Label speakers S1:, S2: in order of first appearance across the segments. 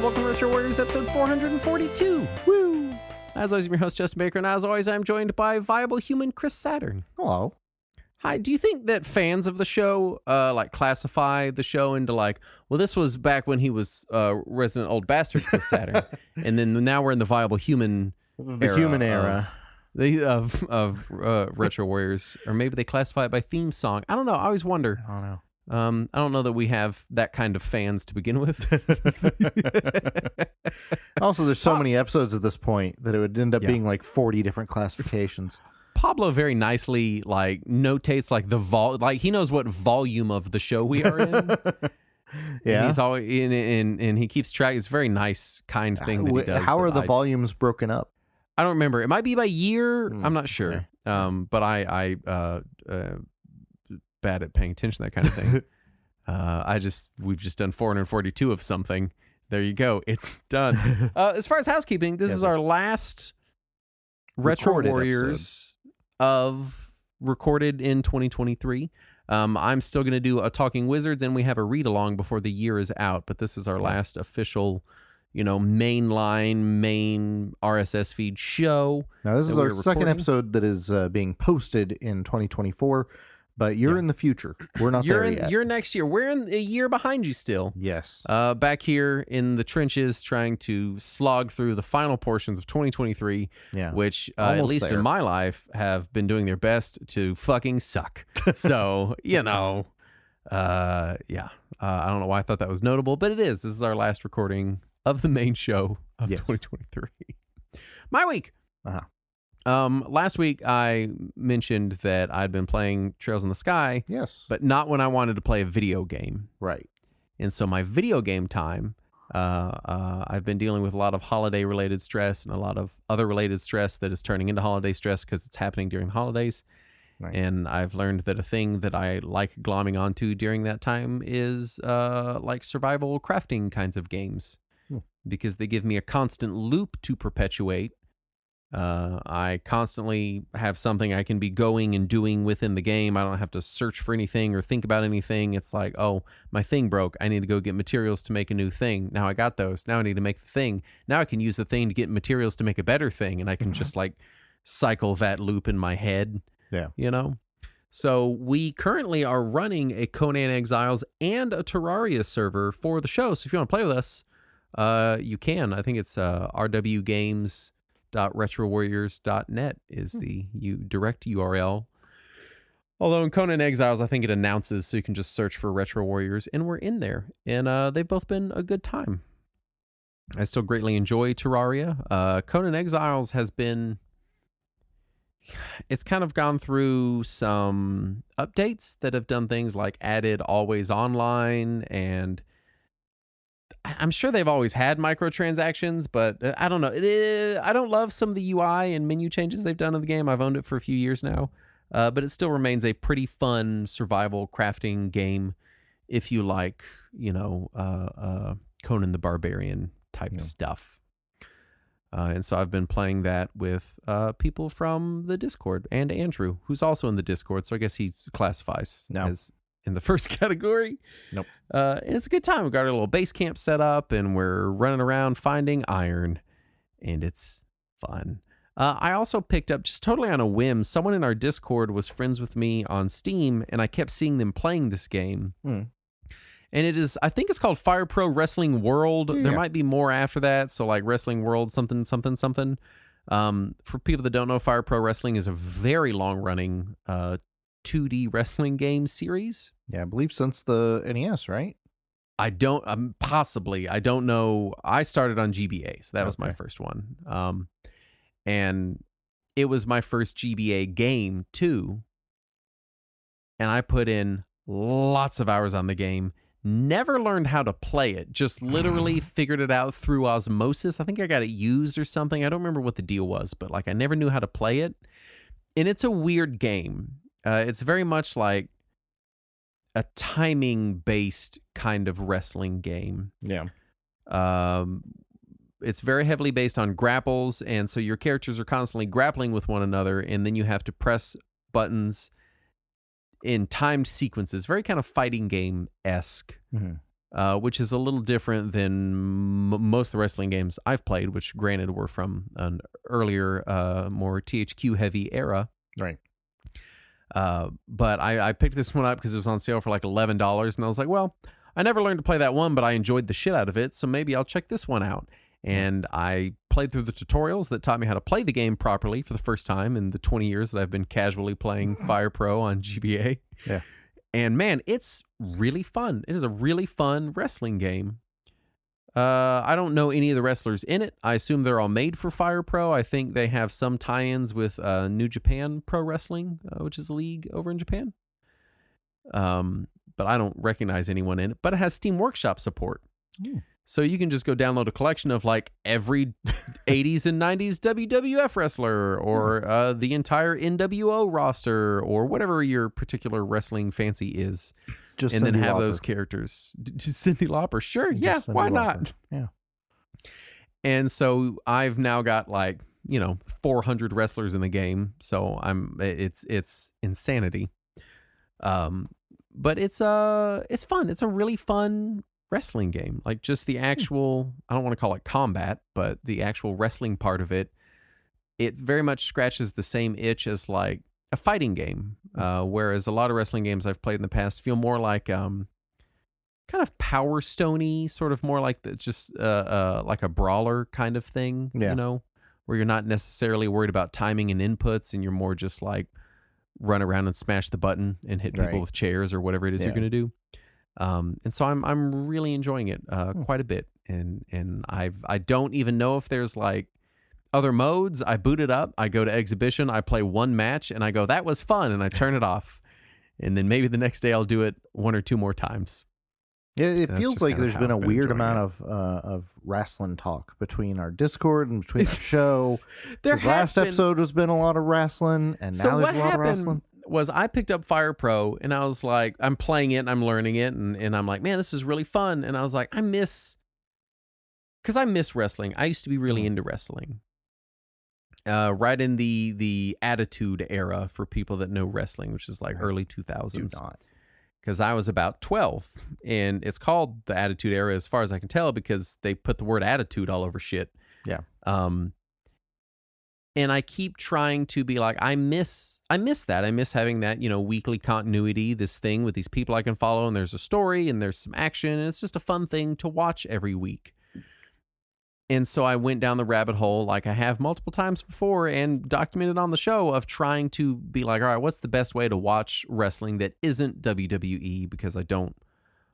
S1: welcome to Retro Warriors episode 442. Woo! As always, I'm your host, Justin Baker, and as always, I'm joined by Viable Human Chris Saturn.
S2: Hello.
S1: Hi, do you think that fans of the show classify the show into well, this was back when he was Resident Old Bastard Chris Saturn, and then now we're in the Viable Human
S2: This is the human era.
S1: of Retro Warriors, or maybe they classify it by theme song. I don't know. I always wonder.
S2: I don't know.
S1: I don't know that we have that kind of fans to begin with.
S2: Also, there's so many episodes at this point that it would end up being like 40 different classifications.
S1: Pablo very nicely notates he knows what volume of the show we are in.
S2: Yeah,
S1: and he's always and he keeps track. It's a very nice, kind thing that he does.
S2: How are the volumes broken up?
S1: I don't remember. It might be by year. I'm not sure.
S2: Okay.
S1: But I bad at paying attention to that kind of thing. We've just done 442 of something. There you go. It's done. As far as housekeeping, this is our last Retro Warriors recorded in 2023. I'm still going to do a Talking Wizards, and we have a read along before the year is out. But this is our last official, main RSS feed show.
S2: Now this is our second episode that is being posted in 2024. But you're in the future. We're not there yet.
S1: You're next year. We're in a year behind you still.
S2: Yes.
S1: Back here in the trenches trying to slog through the final portions of 2023, which, at least in my life, have been doing their best to fucking suck. So, I don't know why I thought that was notable, but it is. This is our last recording of the main show of 2023. My week. Last week I mentioned that I'd been playing Trails in the Sky.
S2: Yes.
S1: But not when I wanted to play a video game.
S2: Right.
S1: And so my video game time, I've been dealing with a lot of holiday related stress and a lot of other related stress that is turning into holiday stress because it's happening during the holidays. Right. And I've learned that a thing that I like glomming onto during that time is survival crafting kinds of games. Because they give me a constant loop to perpetuate. I constantly have something I can be going and doing within the game. I don't have to search for anything or think about anything. It's like, oh, my thing broke. I need to go get materials to make a new thing. Now I got those. Now I need to make the thing. Now I can use the thing to get materials to make a better thing. And I can just cycle that loop in my head. Yeah. So we currently are running a Conan Exiles and a Terraria server for the show. So if you want to play with us, you can. I think it's rwgames.retrowarriors.net is the direct URL. Although in Conan Exiles, I think it announces so you can just search for Retro Warriors, and we're in there. And they've both been a good time. I still greatly enjoy Terraria. Conan Exiles has been... It's kind of gone through some updates that have done things like added always online, and I'm sure they've always had microtransactions, but I don't know. I don't love some of the UI and menu changes they've done in the game. I've owned it for a few years now, but it still remains a pretty fun survival crafting game if you like, Conan the Barbarian type stuff. And so I've been playing that with people from the Discord and Andrew, who's also in the Discord. So I guess he classifies as in the first category.
S2: Nope.
S1: And it's a good time. We've got a little base camp set up and we're running around finding iron, and it's fun. I also picked up, just totally on a whim, someone in our Discord was friends with me on Steam, and I kept seeing them playing this game. And it is, I think it's called Fire Pro Wrestling World. Yeah. There might be more after that. So like Wrestling World something. For people that don't know, Fire Pro Wrestling is a very long running 2D wrestling game series.
S2: Yeah, I believe since the NES, right?
S1: I don't know. I started on GBA, so that was my first one. And it was my first GBA game too. And I put in lots of hours on the game. Never learned how to play it. Just literally figured it out through osmosis. I think I got it used or something. I don't remember what the deal was, but I never knew how to play it. And it's a weird game. It's very much like a timing-based kind of wrestling game.
S2: Yeah.
S1: It's very heavily based on grapples, and so your characters are constantly grappling with one another, and then you have to press buttons in timed sequences. Very kind of fighting game-esque. which is a little different than most of the wrestling games I've played, which granted were from an earlier, more THQ heavy era.
S2: Right.
S1: But I picked this one up because it was on sale for like $11, and I was like, well, I never learned to play that one, but I enjoyed the shit out of it, so maybe I'll check this one out. And I played through the tutorials that taught me how to play the game properly for the first time in the 20 years that I've been casually playing Fire Pro on GBA.
S2: Yeah.
S1: And man, it's really fun. It is a really fun wrestling game. I don't know any of the wrestlers in it. I assume they're all made for Fire Pro. I think they have some tie-ins with New Japan Pro Wrestling, which is a league over in Japan. But I don't recognize anyone in it. But it has Steam Workshop support. So you can just go download a collection of like every 80s and 90s WWF wrestler or the entire NWO roster or whatever your particular wrestling fancy is.
S2: Just
S1: and
S2: Cyndi
S1: then have
S2: Lauper.
S1: those characters. Just Cyndi Lauper. Sure. Yeah.
S2: Just Cyndi
S1: Why
S2: Lauper.
S1: not?
S2: Yeah.
S1: And so I've now got like, 400 wrestlers in the game. So it's insanity. But it's fun. It's a really fun wrestling game. Like just the actual, I don't want to call it combat, but the actual wrestling part of it, it very much scratches the same itch as like a fighting game. Whereas a lot of wrestling games I've played in the past feel more like kind of Power Stone-y, sort of more like just like a brawler kind of thing, where you're not necessarily worried about timing and inputs, and you're more just like run around and smash the button and hit people with chairs or whatever it is you're going to do. And so I'm really enjoying it quite a bit, and I don't even know if there's like other modes. I boot it up, I go to exhibition, I play one match, and I go, that was fun, and I turn it off, and then maybe the next day I'll do it one or two more times.
S2: Yeah, it
S1: That's
S2: feels
S1: just
S2: like
S1: kinda
S2: there's
S1: how
S2: been a
S1: I've been
S2: weird
S1: enjoying
S2: amount of wrestling talk between our Discord and between our show.
S1: There
S2: This last episode has been a lot of wrestling, and now there's a lot of wrestling.
S1: Was I picked up Fire Pro, and I was like, I'm playing it and I'm learning it, and I'm like, man, this is really fun. And I was like, I miss wrestling. I used to be really into wrestling. Right in the Attitude era for people that know wrestling, which is like early 2000s.
S2: Do not.
S1: Because I was about 12, and it's called the Attitude Era as far as I can tell because they put the word attitude all over shit.
S2: Yeah.
S1: And I keep trying to be like, I miss that. I miss having that, weekly continuity, this thing with these people I can follow, and there's a story and there's some action, and it's just a fun thing to watch every week. And so I went down the rabbit hole like I have multiple times before and documented on the show of trying to be like, all right, what's the best way to watch wrestling that isn't WWE, because I don't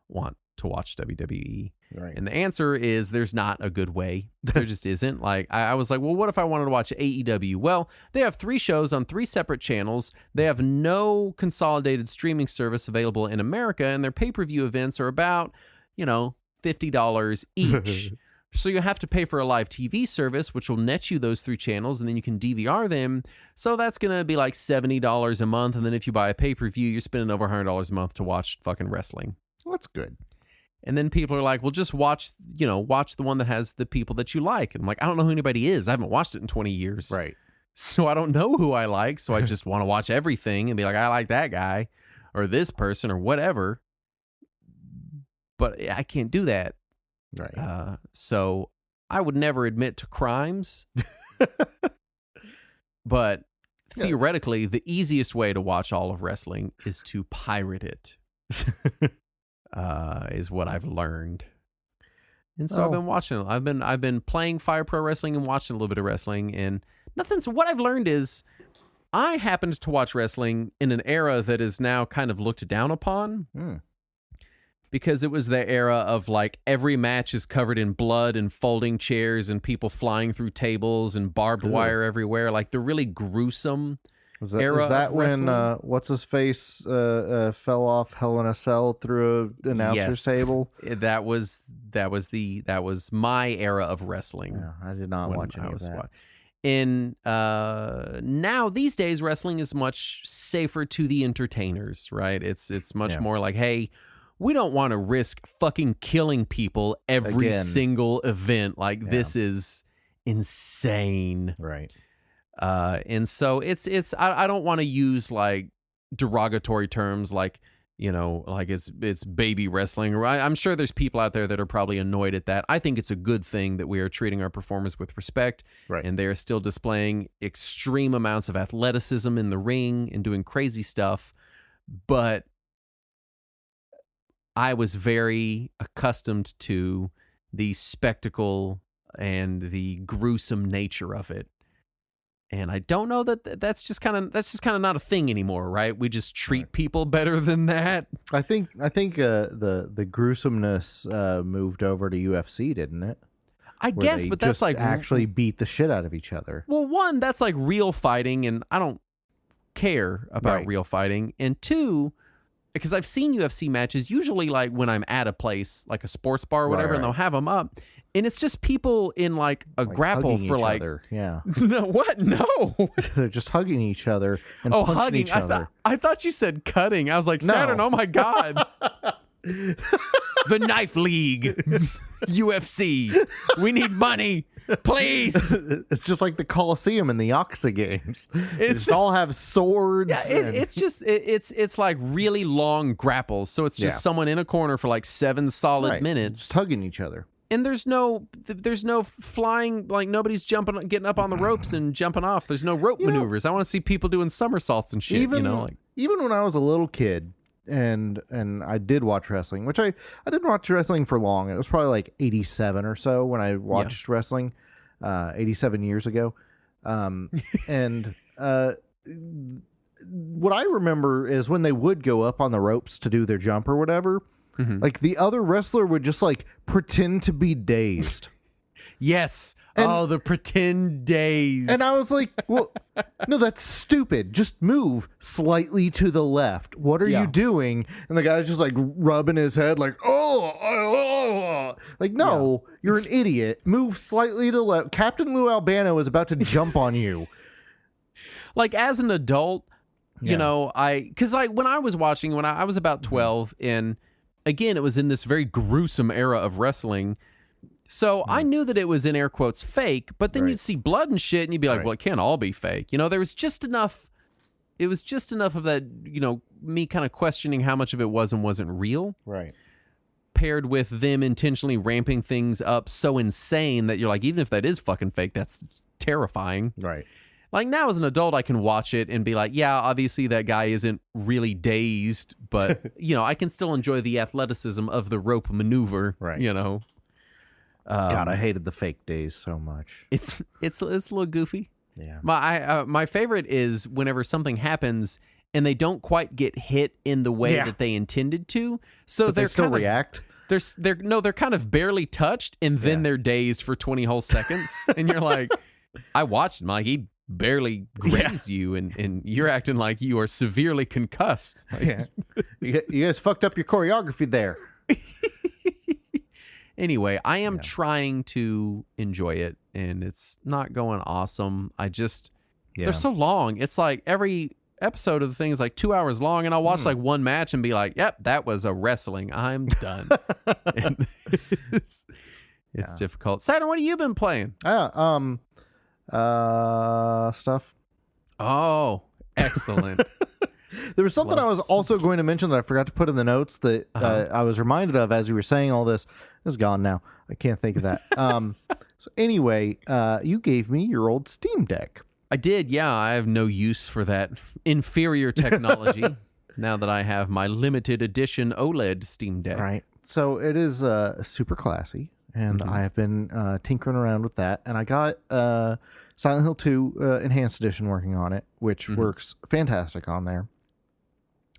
S1: want to watch WWE.
S2: Right.
S1: And the answer is there's not a good way. There just isn't. Like I was like, well, what if I wanted to watch AEW? Well, they have 3 shows on 3 separate channels. They have no consolidated streaming service available in America, and their pay-per-view events are about, $50 each. So you have to pay for a live TV service, which will net you those 3 channels, and then you can DVR them. So that's going to be like $70 a month. And then if you buy a pay-per-view, you're spending over $100 a month to watch fucking wrestling.
S2: Well, that's good.
S1: And then people are like, well, just watch the one that has the people that you like. And I'm like, I don't know who anybody is. I haven't watched it in 20 years.
S2: Right.
S1: So I don't know who I like. So I just want to watch everything and be like, I like that guy or this person or whatever. But I can't do that.
S2: Right.
S1: So I would never admit to crimes. But theoretically, the easiest way to watch all of wrestling is to pirate it. Is what I've learned. And so I've been watching it. I've been playing Fire Pro Wrestling and watching a little bit of wrestling, and nothing. So what I've learned is I happened to watch wrestling in an era that is now kind of looked down upon. Because it was the era of like every match is covered in blood and folding chairs and people flying through tables and barbed wire everywhere. Like the really gruesome era.
S2: Is that
S1: of
S2: when
S1: wrestling.
S2: what's his face fell off Hell in a Cell through an announcer's table?
S1: That was my era of wrestling.
S2: Yeah, I did not watch any of that.
S1: Now these days wrestling is much safer to the entertainers, right? It's much more like, hey, we don't want to risk fucking killing people every single event. Like this is insane.
S2: Right.
S1: And so it's I don't want to use like derogatory terms like like it's baby wrestling. I'm sure there's people out there that are probably annoyed at that. I think it's a good thing that we are treating our performers with respect,
S2: Right.
S1: and they are still displaying extreme amounts of athleticism in the ring and doing crazy stuff. But I was very accustomed to the spectacle and the gruesome nature of it. And I don't know that's just kind of not a thing anymore, right? We just treat people better than that.
S2: I think the gruesomeness moved over to UFC, didn't it?
S1: I guess, but that's like
S2: actually beat the shit out of each other.
S1: Well, one, that's like real fighting, and I don't care about real fighting. And two, because I've seen UFC matches, usually like when I'm at a place like a sports bar or whatever, and they'll have them up. And it's just people in like a grapple for like,
S2: yeah.
S1: No, what? No,
S2: they're just hugging each other and punching
S1: hugging
S2: each other.
S1: I thought you said cutting. I was like, Saturn, oh my God. The Knife League, UFC. We need money, please.
S2: It's just like the Coliseum in the Yakuza games. They just all have swords.
S1: Yeah, it's like really long grapples. So it's just someone in a corner for like 7 solid minutes,
S2: just hugging each other.
S1: And there's no flying, like nobody's getting up on the ropes and jumping off. There's no rope maneuvers. I want to see people doing somersaults and shit.
S2: Even when I was a little kid and I did watch wrestling, which I didn't watch wrestling for long. It was probably like 87 or so when I watched wrestling, 87 years ago. And what I remember is when they would go up on the ropes to do their jump or whatever. Mm-hmm. Like the other wrestler would just like pretend to be dazed.
S1: Yes. The pretend daze.
S2: And I was like, well, no, that's stupid. Just move slightly to the left. What are you doing? And the guy's just like rubbing his head like, like, no, you're an idiot. Move slightly to the left. Captain Lou Albano is about to jump on you.
S1: Like as an adult, because when I was watching, when I was about 12 and again, it was in this very gruesome era of wrestling. So I knew that it was in air quotes fake, but then you'd see blood and shit and you'd be like, well, it can't all be fake. There was just enough. It was just enough of that, me kind of questioning how much of it was and wasn't real.
S2: Right.
S1: Paired with them intentionally ramping things up so insane that you're like, even if that is fucking fake, that's terrifying.
S2: Right.
S1: Like now as an adult, I can watch it and be like, yeah, obviously that guy isn't really dazed, but I can still enjoy the athleticism of the rope maneuver.
S2: Right.
S1: God,
S2: I hated the fake days so much.
S1: It's a little goofy.
S2: Yeah.
S1: My favorite is whenever something happens and they don't quite get hit in the way that they intended to. So
S2: they still react.
S1: They're kind of barely touched and then they're dazed for 20 whole seconds. And you're like, I watched him. Like he barely grazed you and you're acting like you are severely concussed. Like,
S2: you guys fucked up your choreography there.
S1: Anyway, I am trying to enjoy it and it's not going awesome. They're so long. It's like every episode of the thing is like 2 hours long and I'll watch like one match and be like, yep, that was a wrestling. I'm done. And it's difficult. Saturn, what have you been playing?
S2: Stuff.
S1: Oh, excellent.
S2: There was something I was also going to mention that I forgot to put in the notes that I was reminded of as you were saying all this. It's gone now. I can't think of that. So anyway, you gave me your old Steam Deck.
S1: I did, yeah. I have no use for that inferior technology now that I have my limited edition OLED Steam Deck.
S2: Right. So it is super classy, and I have been tinkering around with that, and I got Silent Hill 2 Enhanced Edition working on it, which works fantastic on there.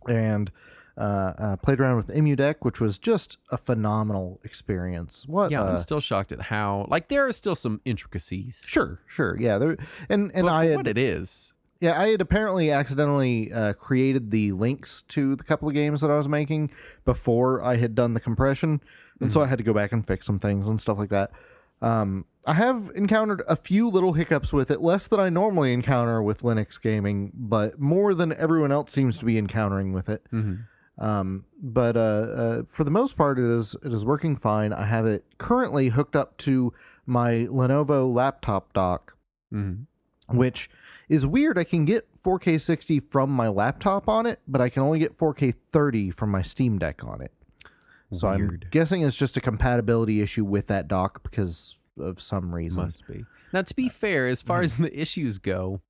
S2: And played around with EmuDeck, which was just a phenomenal experience.
S1: I'm still shocked at how there are still some intricacies.
S2: Sure, yeah. There and I had,
S1: what it is.
S2: Yeah, I had apparently accidentally created the links to the couple of games that I was making before I had done the compression, and so I had to go back and fix some things and stuff like that. I have encountered a few little hiccups with it, less than I normally encounter with Linux gaming, but more than everyone else seems to be encountering with it. But for the most part, it is working fine. I have it currently hooked up to my Lenovo laptop dock, which is weird. I can get 4K 60 from my laptop on it, but I can only get 4K 30 from my Steam Deck on it. So
S1: Weird.
S2: I'm guessing it's just a compatibility issue with that dock because of some reason.
S1: Must be. Now, to be fair, as far as the issues go,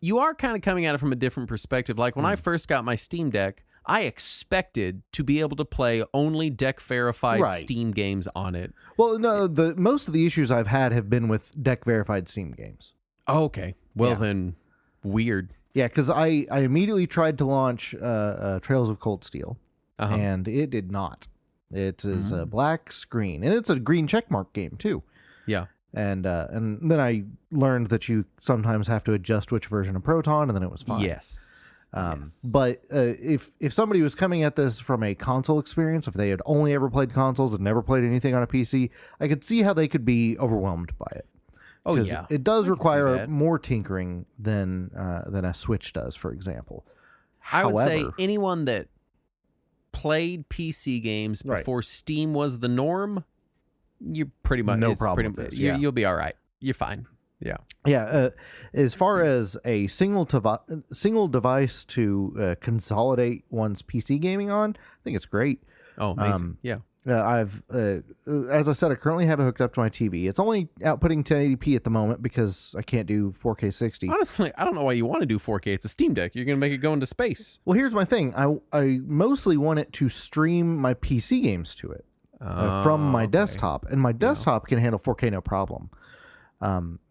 S1: you are kind of coming at it from a different perspective. Like when I first got my Steam Deck, I expected to be able to play only deck verified Steam games on it.
S2: Well, no, most of the issues I've had have been with deck verified Steam games.
S1: Oh, okay. Well, then, weird.
S2: Yeah, because I immediately tried to launch Trails of Cold Steel, and it did not. It is a black screen, and it's a green checkmark game too.
S1: Yeah.
S2: And then I learned that you sometimes have to adjust which version of Proton, and then it was fine.
S1: Yes.
S2: But if somebody was coming at this from a console experience, if they had only ever played consoles and never played anything on a PC, I could see how they could be overwhelmed by it.
S1: Oh yeah,
S2: it does require more tinkering than a Switch does, for example.
S1: I would say anyone that played PC games before Steam was the norm, you pretty much
S2: no problem with this.
S1: You'll be all right. You're fine. Yeah.
S2: Yeah. As far as a single device to consolidate one's PC gaming on, I think it's great.
S1: Oh, amazing. Yeah.
S2: I've, as I said, I currently have it hooked up to my TV. It's only outputting 1080p at the moment because I can't do 4K 60.
S1: Honestly, I don't know why you want to do 4K. It's a Steam Deck. You're going to make it go into space.
S2: Well, here's my thing. I mostly want it to stream my PC games to it from my desktop, and my desktop can handle 4K no problem.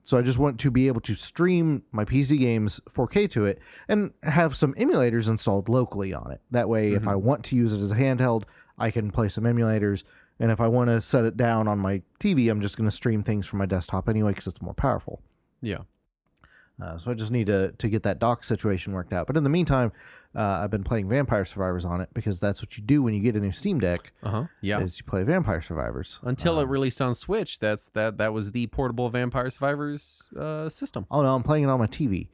S2: So I just want to be able to stream my PC games 4K to it and have some emulators installed locally on it. That way, if I want to use it as a handheld, I can play some emulators. And if I want to set it down on my TV, I'm just going to stream things from my desktop anyway because it's more powerful.
S1: Yeah.
S2: So I just need to get that dock situation worked out. But in the meantime, I've been playing Vampire Survivors on it because that's what you do when you get a new Steam Deck.
S1: Yeah.
S2: Is you play Vampire Survivors.
S1: Until it released on Switch, that was the portable Vampire Survivors system.
S2: Oh no, I'm playing it on my TV.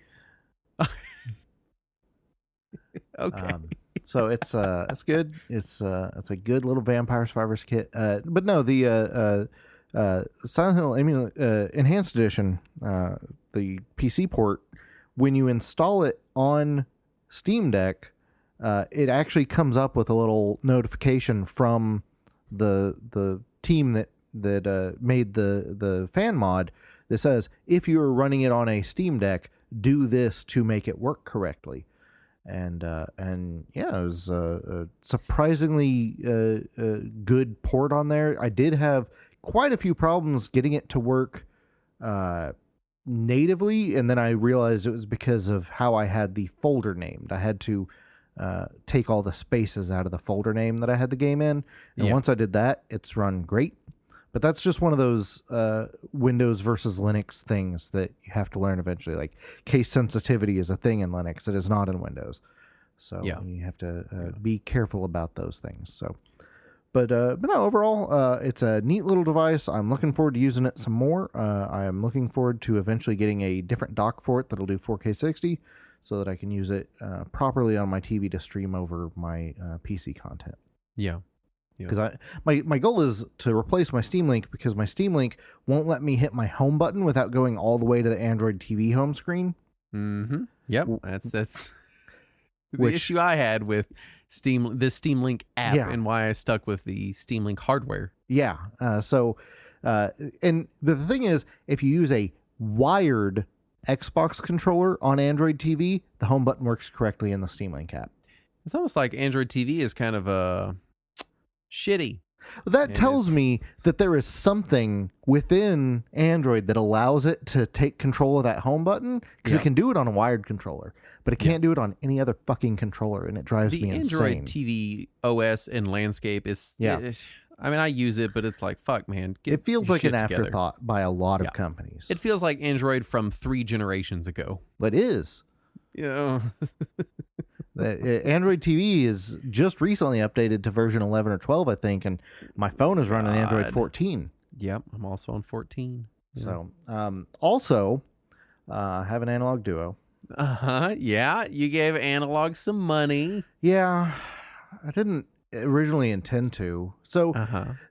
S1: Okay.
S2: So it's good. It's a good little Vampire Survivors kit. But no, the Silent Hill Enhanced Edition, the PC port, when you install it on Steam Deck, it actually comes up with a little notification from the team that made the fan mod that says, if you're running it on a Steam Deck, do this to make it work correctly. And yeah, it was a surprisingly good port on there. I did have quite a few problems getting it to work natively, and then I realized it was because of how I had the folder named. I had to take all the spaces out of the folder name that I had the game in, and once I did that, it's run great. But that's just one of those Windows versus Linux things that you have to learn eventually. Like, case sensitivity is a thing in Linux. It is not in Windows. So you have to be careful about those things. So, but no, overall, it's a neat little device. I'm looking forward to using it some more. I am looking forward to eventually getting a different dock for it that'll do 4K 60 so that I can use it properly on my TV to stream over my PC content.
S1: Yeah.
S2: Because my goal is to replace my Steam Link because my Steam Link won't let me hit my home button without going all the way to the Android TV home screen.
S1: Yep, that's the issue I had with this Steam Link app and why I stuck with the Steam Link hardware.
S2: Yeah. And the thing is, if you use a wired Xbox controller on Android TV, the home button works correctly in the Steam Link app.
S1: It's almost like Android TV is kind of shitty.
S2: That tells me that there is something within Android that allows it to take control of that home button because it can do it on a wired controller, but it can't do it on any other fucking controller, and it drives me insane.
S1: The Android TV OS and landscape is... I mean, I use it, but it's like, fuck, man.
S2: It feels like an afterthought by a lot of companies.
S1: It feels like Android from 3 generations ago.
S2: It is.
S1: Yeah.
S2: Android TV is just recently updated to version 11 or 12, I think, and my phone is running Android 14.
S1: Yep, I'm also on 14.
S2: Yeah. So, also, I have an Analog Duo.
S1: Yeah, you gave Analog some money.
S2: Yeah, I didn't originally intend to. So,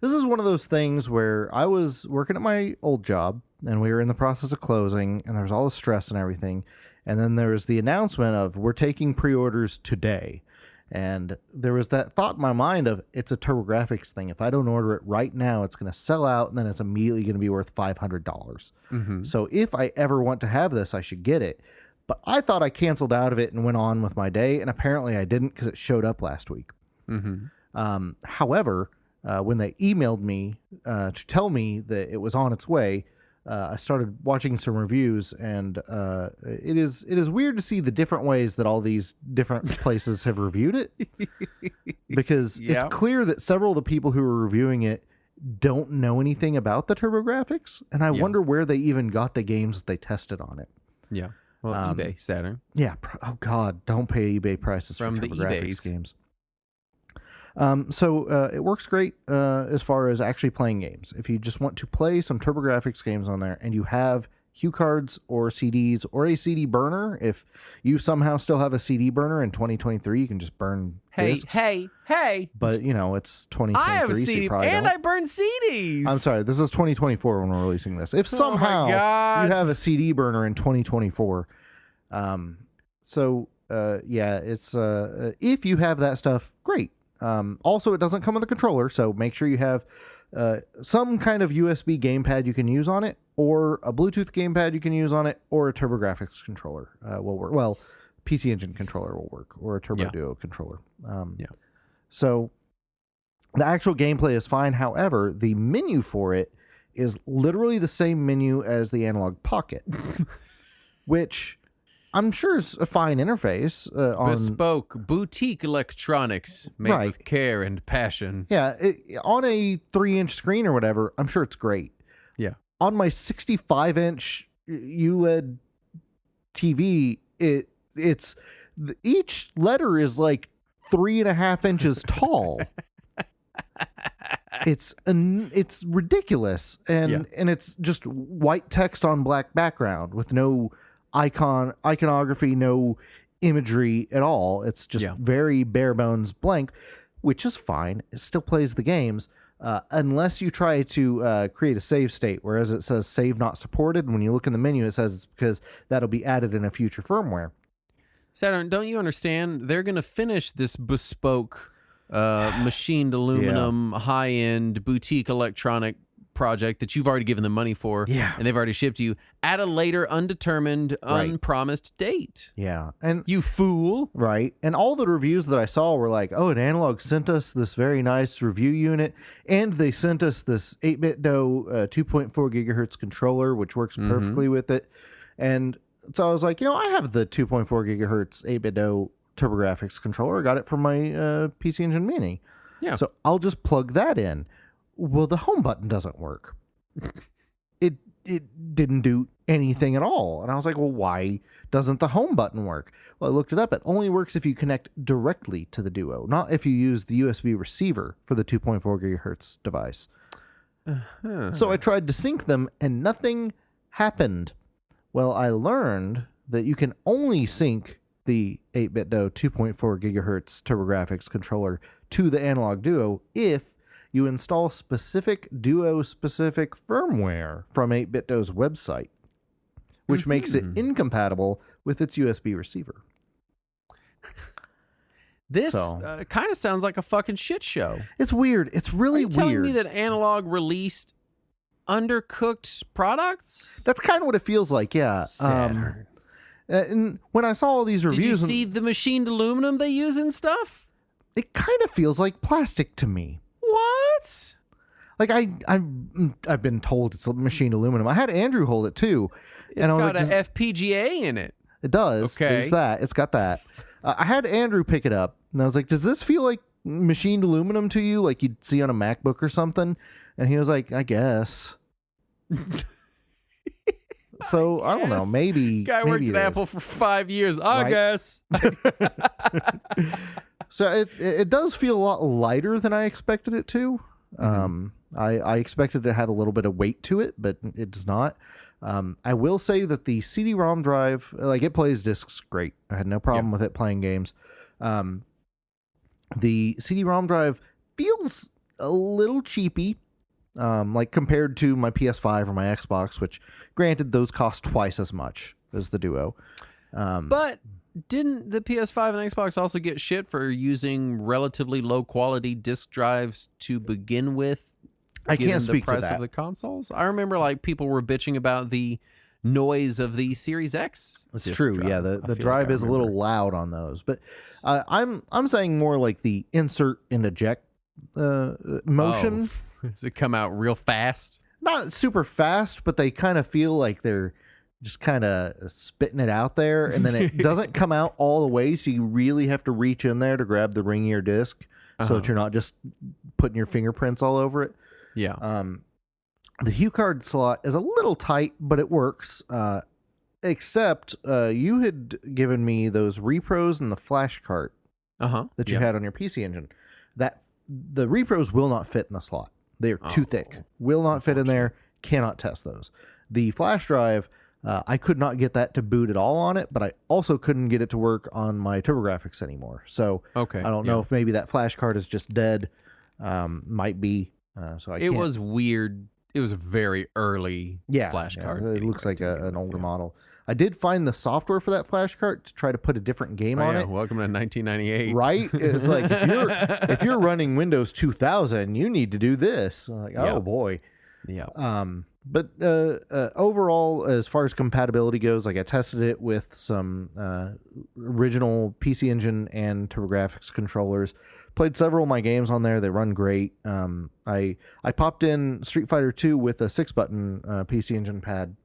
S2: this is one of those things where I was working at my old job, and we were in the process of closing, and there was all the stress and everything. And then there was the announcement of we're taking pre-orders today. And there was that thought in my mind of it's a TurboGrafx thing. If I don't order it right now, it's going to sell out, and then it's immediately going to be worth $500. So if I ever want to have this, I should get it. But I thought I canceled out of it and went on with my day, and apparently I didn't because it showed up last week. However, when they emailed me to tell me that it was on its way, I started watching some reviews, and it is weird to see the different ways that all these different places have reviewed it, because it's clear that several of the people who are reviewing it don't know anything about the TurboGrafx, and I wonder where they even got the games that they tested on it.
S1: Yeah. Well, eBay, Saturn.
S2: Yeah. Oh, God. Don't pay eBay prices
S1: from
S2: for
S1: the
S2: TurboGrafx games. So it works great as far as actually playing games. If you just want to play some TurboGrafx games on there and you have Hue cards or CDs or a CD burner, if you somehow still have a CD burner in 2023, you can just burn discs.
S1: Hey.
S2: But, it's 2023.
S1: I have a CD,
S2: so
S1: and I burn CDs.
S2: I'm sorry, this is 2024 when we're releasing this. If somehow you have a CD burner in 2024, it's if you have that stuff, great. Also, it doesn't come with a controller, so make sure you have some kind of USB gamepad you can use on it, or a Bluetooth gamepad you can use on it, or a TurboGrafx controller will work. Well, PC Engine controller will work, or a Turbo Duo controller. So the actual gameplay is fine. However, the menu for it is literally the same menu as the Analog Pocket, which I'm sure is a fine interface.
S1: Bespoke boutique electronics made with care and passion.
S2: Yeah, on a 3-inch screen or whatever, I'm sure it's great.
S1: Yeah.
S2: On my 65-inch ULED TV, it's each letter is like 3.5 inches tall. It's ridiculous, and it's just white text on black background with no iconography, no imagery at all. It's just very bare bones blank, which is fine. It still plays the games, unless you try to create a save state, whereas it says save not supported. When you look in the menu, it says it's because that'll be added in a future firmware.
S1: Saturn, don't you understand? They're going to finish this bespoke, machined aluminum, high-end boutique electronic project that you've already given them money for, and they've already shipped you at a later, undetermined, unpromised date.
S2: Yeah, and
S1: you fool,
S2: right? And all the reviews that I saw were like, "Oh, an Analog sent us this very nice review unit, and they sent us this 8BitDo 2.4 gigahertz controller, which works perfectly with it." And so I was like, I have the 2.4 gigahertz 8BitDo TurboGrafx controller. I got it from my PC Engine Mini. Yeah, so I'll just plug that in. Well, the home button doesn't work. It didn't do anything at all. And I was like, well, why doesn't the home button work? Well, I looked it up. It only works if you connect directly to the Duo, not if you use the USB receiver for the 2.4 gigahertz device. So I tried to sync them, and nothing happened. Well, I learned that you can only sync the 8BitDo 2.4 gigahertz TurboGrafx controller to the Analog Duo if you install specific Duo-specific firmware from 8BitDo's website, which makes it incompatible with its USB receiver.
S1: This kind of sounds like a fucking shit show.
S2: It's weird. It's really weird.
S1: Are you telling me that Analog released undercooked products?
S2: That's kind of what it feels like, yeah. And when I saw all these reviews...
S1: Did you see the machined aluminum they use and stuff?
S2: It kind of feels like plastic to me.
S1: What?
S2: Like I've been told it's machined aluminum. I had Andrew hold it too.
S1: It's got an FPGA in it.
S2: It does.
S1: Okay.
S2: It's got that. I had Andrew pick it up, and I was like, does this feel like machined aluminum to you, like you'd see on a MacBook or something? And he was like, I guess. So I don't know. Maybe
S1: guy worked at Apple for 5 years. I guess.
S2: So it does feel a lot lighter than I expected it to. I expected it to have a little bit of weight to it, but it does not. I will say that the CD-ROM drive, like, it plays discs great. I had no problem with it playing games. The CD-ROM drive feels a little cheapy, like compared to my PS5 or my Xbox, which granted those cost twice as much as the Duo.
S1: But didn't the PS5 and Xbox also get shit for using relatively low quality disc drives to begin with?
S2: I can't speak
S1: the price
S2: to that.
S1: of the consoles. I remember like people were bitching about the noise of the Series X.
S2: It's true.
S1: drive.
S2: Yeah, the drive is a little loud on those, but I'm saying more like the insert and eject motion.
S1: Oh. Does it come out real fast?
S2: Not super fast, but they kind of feel like they're just kind of spitting it out there, and then it doesn't come out all the way, so you really have to reach in there to grab the ringier disc, so that you're not just putting your fingerprints all over it.
S1: Yeah.
S2: The HuCard slot is a little tight, but it works. Except you had given me those repros and the flash cart that you had on your PC Engine. That the repros will not fit in the slot. They are too thick. Will not fit in there. Cannot test those. The flash drive, I could not get that to boot at all on it, but I also couldn't get it to work on my TurboGrafx anymore. So I don't know if maybe that flash card is just dead. Might be. It
S1: was weird. It was a very early flash card.
S2: It looks like an older model. I did find the software for that flash cart to try to put a different game on it.
S1: Welcome to 1998.
S2: Right? It's like if you're running Windows 2000, you need to do this. Like, oh boy.
S1: Yeah.
S2: But overall, as far as compatibility goes, like I tested it with some original PC Engine and TurboGrafx controllers. Played several of my games on there. They run great. I popped in Street Fighter 2 with a 6-button PC Engine pad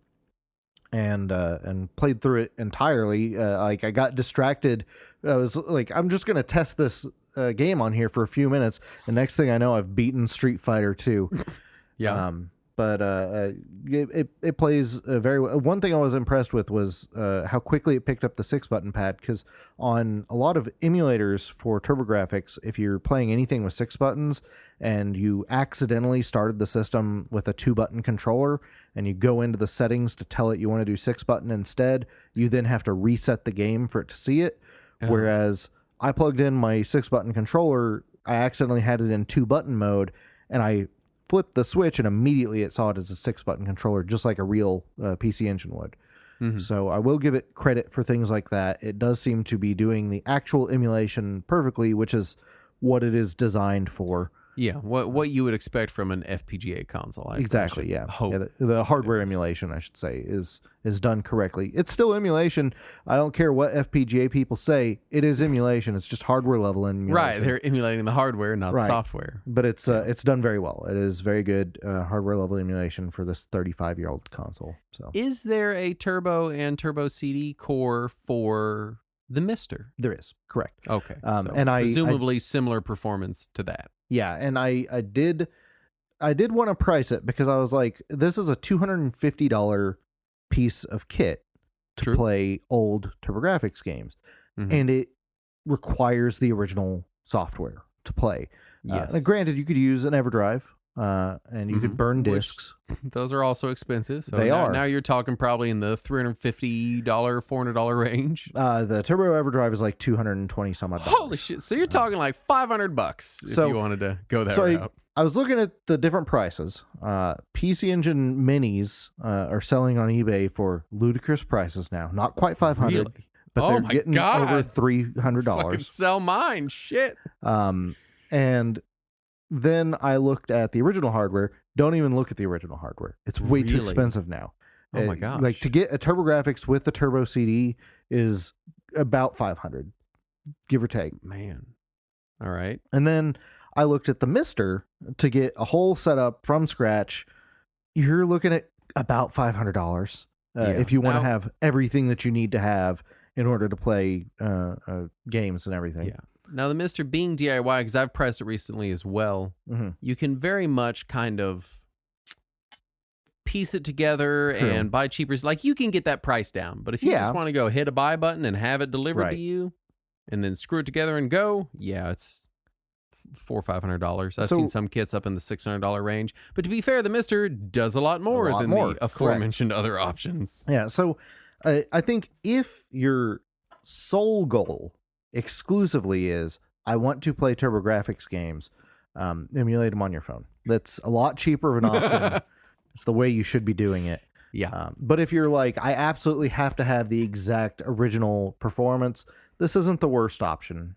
S2: and played through it entirely. Like I got distracted. I was like, I'm just gonna test this game on here for a few minutes. The next thing I know, I've beaten Street Fighter 2.
S1: Yeah.
S2: But it plays very well. One thing I was impressed with was how quickly it picked up the 6-button pad, because on a lot of emulators for TurboGrafx, if you're playing anything with 6 buttons and you accidentally started the system with a 2-button controller and you go into the settings to tell it you want to do 6-button instead, you then have to reset the game for it to see it. Whereas I plugged in my 6-button controller, I accidentally had it in 2-button mode, and I flipped the switch and immediately it saw it as a 6-button controller, just like a real PC Engine would. So I will give it credit for things like that. It does seem to be doing the actual emulation perfectly, which is what it is designed for.
S1: Yeah, what you would expect from an FPGA console.
S2: Exactly, yeah. The hardware emulation, I should say, is done correctly. It's still emulation. I don't care what FPGA people say. It is emulation. It's just hardware level emulation.
S1: Right, they're emulating the hardware, not the software.
S2: But it's done very well. It is very good hardware level emulation for this 35-year-old console. So,
S1: is there a turbo and turbo CD core for the Mister?
S2: There is, correct.
S1: Okay,
S2: and
S1: presumably similar performance to that.
S2: Yeah, and I did want to price it because I was like, this is a $250 piece of kit to play old TurboGrafx games, and it requires the original software to play.
S1: Yes.
S2: Granted, you could use an EverDrive, and you could burn discs.
S1: Those are also expensive. So
S2: they are.
S1: Now you're talking probably in the $350, $400 range.
S2: The Turbo EverDrive is like $220 some odd.
S1: Holy shit! So you're talking like $500 if you wanted to go that route.
S2: I was looking at the different prices. PC Engine Minis are selling on eBay for ludicrous prices now. Not quite $500,
S1: really?
S2: but they're getting over $300.
S1: Sell mine, shit.
S2: And then I looked at the original hardware. Don't even look at the original hardware. It's way too expensive now.
S1: Oh my gosh.
S2: Like to get a TurboGrafx with the Turbo CD is about $500, give or take.
S1: Man. All right.
S2: And then I looked at the Mister to get a whole setup from scratch. You're looking at about $500 if you want to have everything that you need to have in order to play games and everything.
S1: Yeah. Now, the Mister being DIY, because I've pressed it recently as well, you can very much kind of piece it together and buy cheaper. Like, you can get that price down. But if you just want to go hit a buy button and have it delivered to you and then screw it together and go, it's $400 or $500. I've seen some kits up in the $600 range. But to be fair, the Mister does a lot more than the aforementioned other options.
S2: Yeah, so I think if your sole goal exclusively is, I want to play TurboGrafx games, emulate them on your phone. That's a lot cheaper of an option. It's the way you should be doing it.
S1: Yeah.
S2: But if you're like, I absolutely have to have the exact original performance, this isn't the worst option,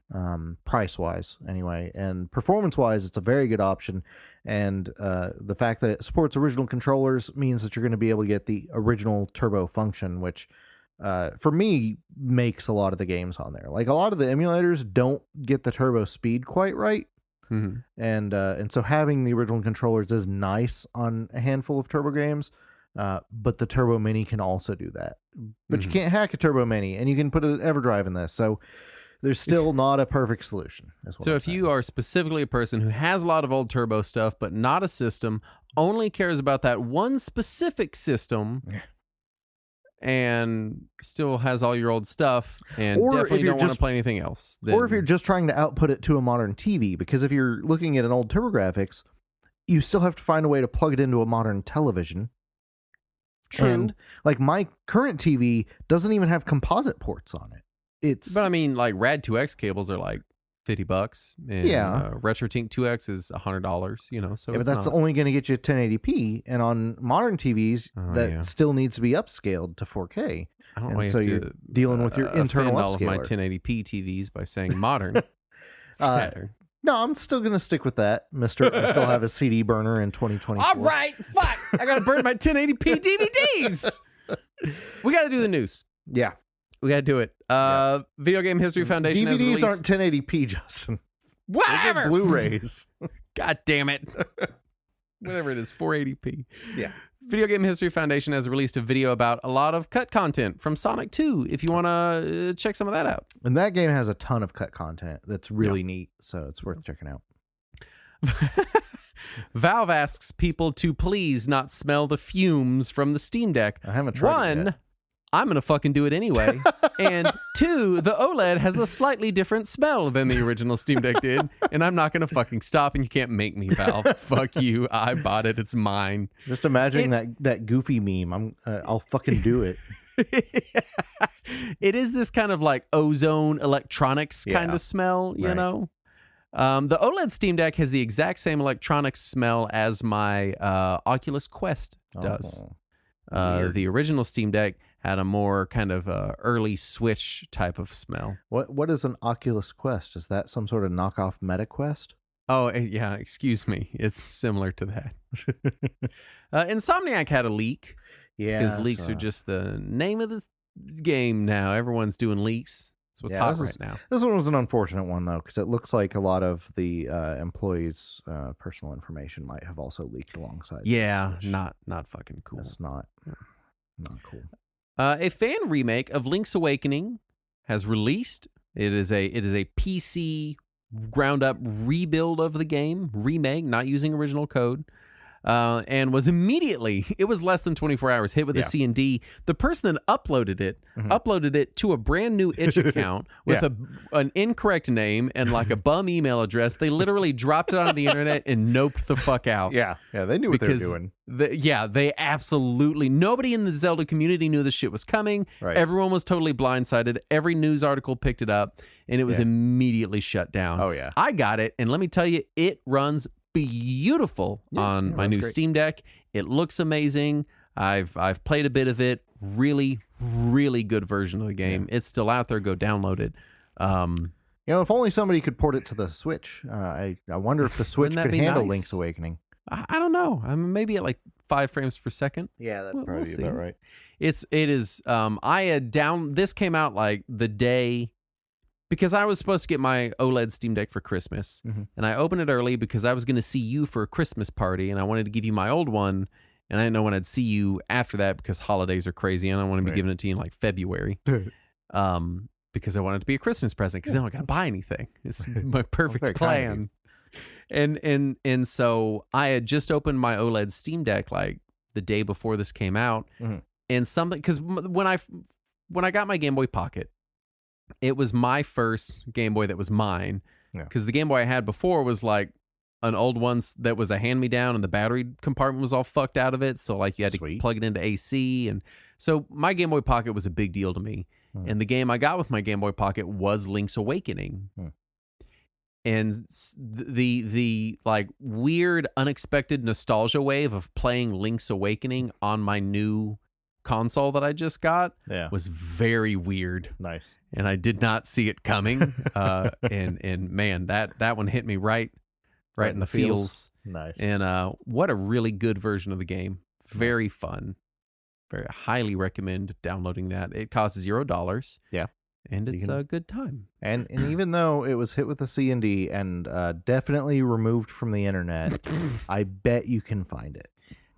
S2: price wise anyway. And performance wise, it's a very good option. And the fact that it supports original controllers means that you're going to be able to get the original turbo function, which for me makes a lot of the games on there. Like a lot of the emulators don't get the turbo speed quite right.
S1: Mm-hmm.
S2: And so having the original controllers is nice on a handful of turbo games. But the Turbo Mini can also do that. But you can't hack a Turbo Mini, and you can put an EverDrive in this. So there's still not a perfect solution.
S1: So if you are specifically a person who has a lot of old turbo stuff, but not a system, only cares about that one specific system, and still has all your old stuff, and definitely don't want to play anything else. Then...
S2: Or if you're just trying to output it to a modern TV, because if you're looking at an old TurboGrafx, you still have to find a way to plug it into a modern television.
S1: True.
S2: And like my current TV doesn't even have composite ports on it.
S1: But I mean, like Rad2X cables are like $50, and RetroTink 2X is $100. You know, so
S2: but that's only going to get you 1080p, and on modern TVs that still needs to be upscaled to 4K.
S1: I don't know. So
S2: you're dealing with your internal upscaler.
S1: All of my 1080p TVs by saying modern.
S2: No, I'm still going to stick with that, Mr. I still have a CD burner in 2024.
S1: All right, fuck. I got to burn my 1080p DVDs. We got to do the news.
S2: Yeah.
S1: We got to do it. Video Game History Foundation has released...
S2: DVDs aren't 1080p, Justin.
S1: Whatever.
S2: Those are Blu-rays.
S1: God damn it. Whatever it is, 480p.
S2: Yeah.
S1: Video Game History Foundation has released a video about a lot of cut content from Sonic 2, if you want to check some of that out.
S2: And that game has a ton of cut content that's really neat, so it's worth checking out.
S1: Valve asks people to please not smell the fumes from the Steam Deck.
S2: I haven't tried it yet.
S1: I'm going to fucking do it anyway. And 2, the OLED has a slightly different smell than the original Steam Deck did. And I'm not going to fucking stop, and you can't make me, Valve. Fuck you. I bought it. It's mine.
S2: Just imagining that goofy meme. I'll fucking do it.
S1: It is this kind of like ozone electronics kind of smell, you know? The OLED Steam Deck has the exact same electronics smell as my Oculus Quest does. The original Steam Deck had a more kind of early Switch type of smell.
S2: What is an Oculus Quest? Is that some sort of knockoff MetaQuest?
S1: Oh, yeah, excuse me. It's similar to that. Insomniac had a leak.
S2: Yeah.
S1: Because leaks are just the name of this game now. Everyone's doing leaks. That's what's hot right now.
S2: This one was an unfortunate one, though, because it looks like a lot of the employees' personal information might have also leaked alongside.
S1: Yeah, not fucking cool.
S2: That's not cool.
S1: A fan remake of Link's Awakening has released. It is a PC ground up rebuild of the game, remake, not using original code. And was immediately, it was less than 24 hours, hit with a C&D. The person that uploaded it to a brand new itch account with an incorrect name and like a bum email address. They literally dropped it onto the internet and noped the fuck out.
S2: Yeah, they knew what they were doing.
S1: They absolutely, nobody in the Zelda community knew this shit was coming.
S2: Right.
S1: Everyone was totally blindsided. Every news article picked it up, and it was immediately shut down.
S2: Oh, yeah.
S1: I got it, and let me tell you, it runs beautiful on my new great Steam Deck. It looks amazing. I've played a bit of it. Really, really good version of the game. It's still out there. Go download it.
S2: If only somebody could port it to the Switch. I wonder if the Switch could handle Link's Awakening.
S1: I don't know. Maybe at like 5 frames per second.
S2: Yeah, that'd probably be about right.
S1: It is. I had this came out like the day. Because I was supposed to get my OLED Steam Deck for Christmas, and I opened it early because I was going to see you for a Christmas party, and I wanted to give you my old one, and I didn't know when I'd see you after that because holidays are crazy, and I don't want to be giving it to you in like February, because I wanted it to be a Christmas present because then I don't got to buy anything. It's my perfect plan. And so I had just opened my OLED Steam Deck like the day before this came out, and something because when I got my Game Boy Pocket. It was my first Game Boy that was mine because the Game Boy I had before was like an old one that was a hand-me-down and the battery compartment was all fucked out of it. So like you had to plug it into AC. And so my Game Boy Pocket was a big deal to me. And the game I got with my Game Boy Pocket was Link's Awakening. And the like weird, unexpected nostalgia wave of playing Link's Awakening on my new console that I just got
S2: Yeah.
S1: was very weird,
S2: Nice.
S1: and I did not see it coming. And man, that one hit me right in the feels.
S2: Nice.
S1: And what a really good version of the game. Very fun. Very highly recommend downloading that. It costs $0.
S2: Yeah.
S1: And it's a good time.
S2: And even though it was hit with a C&D and definitely removed from the internet, I bet you can find it.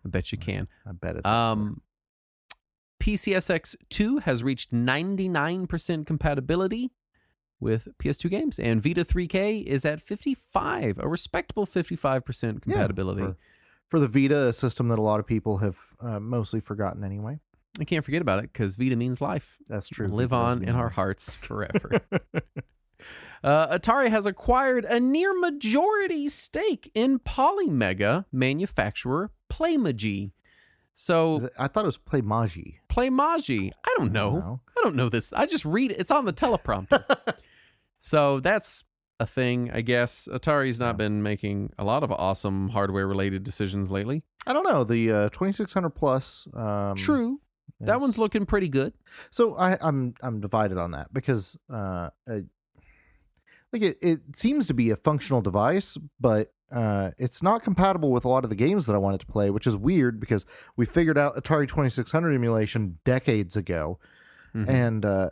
S1: I bet you can.
S2: I bet it's
S1: PCSX 2 has reached 99% compatibility with PS2 games, and Vita 3K is at 55, a respectable 55% compatibility.
S2: Yeah, for the Vita, a system that a lot of people have mostly forgotten anyway.
S1: I can't forget about it because Vita means life.
S2: That's true.
S1: Live on in our hearts forever. Atari has acquired a near majority stake in Polymega manufacturer Playmagy. So
S2: I thought it was Playmagy.
S1: Playmagy. I don't know. I don't know this. I just read it. It's on the teleprompter. So that's a thing, I guess. Atari's not been making a lot of awesome hardware-related decisions lately.
S2: I don't know. The 2600 Plus.
S1: True. That one's looking pretty good.
S2: So I'm divided on that because it seems to be a functional device, but it's not compatible with a lot of the games that I wanted to play, which is weird because we figured out Atari 2600 emulation decades ago. Mm-hmm.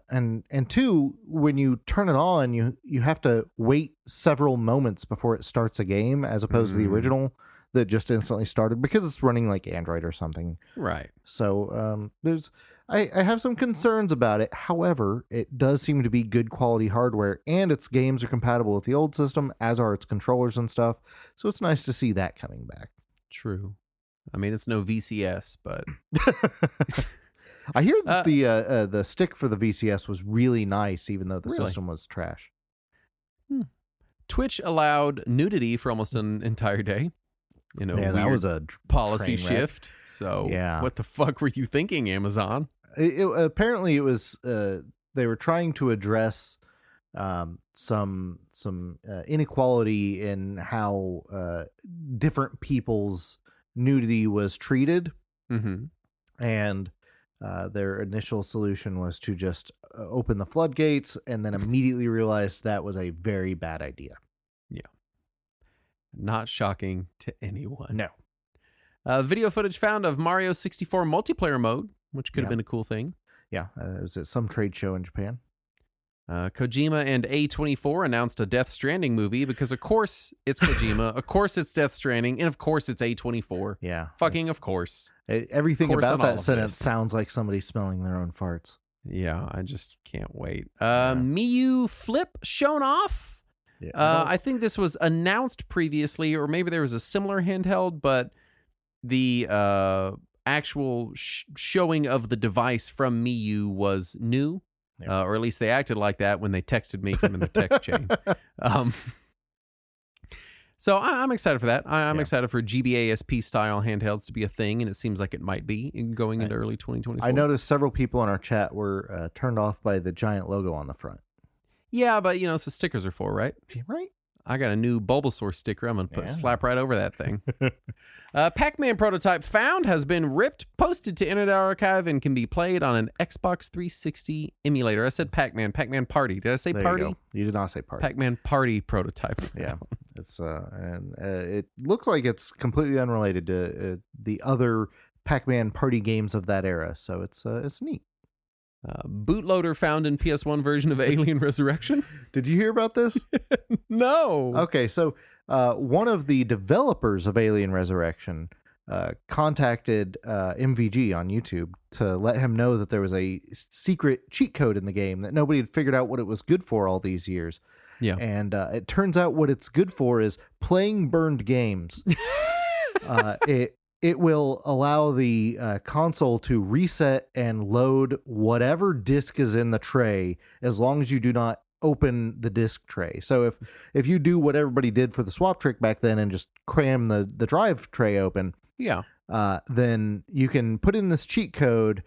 S2: And two, when you turn it on, you have to wait several moments before it starts a game, as opposed to the original that just instantly started because it's running like Android or something.
S1: Right.
S2: So I have some concerns about it. However, it does seem to be good quality hardware, and its games are compatible with the old system, as are its controllers and stuff. So it's nice to see that coming back.
S1: True. I mean, it's no VCS, but
S2: I hear that the stick for the VCS was really nice, even though the system was trash.
S1: Twitch allowed nudity for almost an entire day.
S2: That was a
S1: policy shift. So what the fuck were you thinking, Amazon?
S2: Apparently, it was they were trying to address some inequality in how different people's nudity was treated, and their initial solution was to just open the floodgates, and then immediately realized that was a very bad idea.
S1: Yeah. Not shocking to anyone.
S2: No.
S1: Video footage found of Mario 64 multiplayer mode, which could have been a cool thing.
S2: Yeah, it was at some trade show in Japan.
S1: Kojima and A24 announced a Death Stranding movie because, of course, it's Kojima, of course, it's Death Stranding, and of course, it's A24.
S2: Yeah.
S1: Fucking of course.
S2: Everything about that sentence sounds like somebody smelling their own farts.
S1: Yeah, I just can't wait. Miu Flip shown off. Yeah, I think this was announced previously, or maybe there was a similar handheld, but the actual showing of the device from Miu was new, or at least they acted like that when they texted me because I'm in the text chain. So I'm excited for that. I'm excited for GBASP style handhelds to be a thing, and it seems like it might be going into early 2024.
S2: I noticed several people in our chat were turned off by the giant logo on the front.
S1: Yeah, but that's what stickers are for, right?
S2: Right.
S1: I got a new Bulbasaur sticker. I'm going to slap right over that thing. Pac-Man prototype found has been ripped, posted to Internet Archive, and can be played on an Xbox 360 emulator. I said Pac-Man Party. Did I say
S2: there
S1: party?
S2: You did not say party.
S1: Pac-Man Party prototype.
S2: Yeah. It's and it looks like it's completely unrelated to the other Pac-Man Party games of that era. So it's neat.
S1: Bootloader found in PS1 version of Alien Resurrection.
S2: Did you hear about this?
S1: No.
S2: Okay, so one of the developers of Alien Resurrection contacted MVG on YouTube to let him know that there was a secret cheat code in the game that nobody had figured out what it was good for all these years.
S1: Yeah.
S2: And it turns out what it's good for is playing burned games. It will allow the console to reset and load whatever disc is in the tray as long as you do not open the disc tray. So if you do what everybody did for the swap trick back then and just cram the drive tray open, then you can put in this cheat code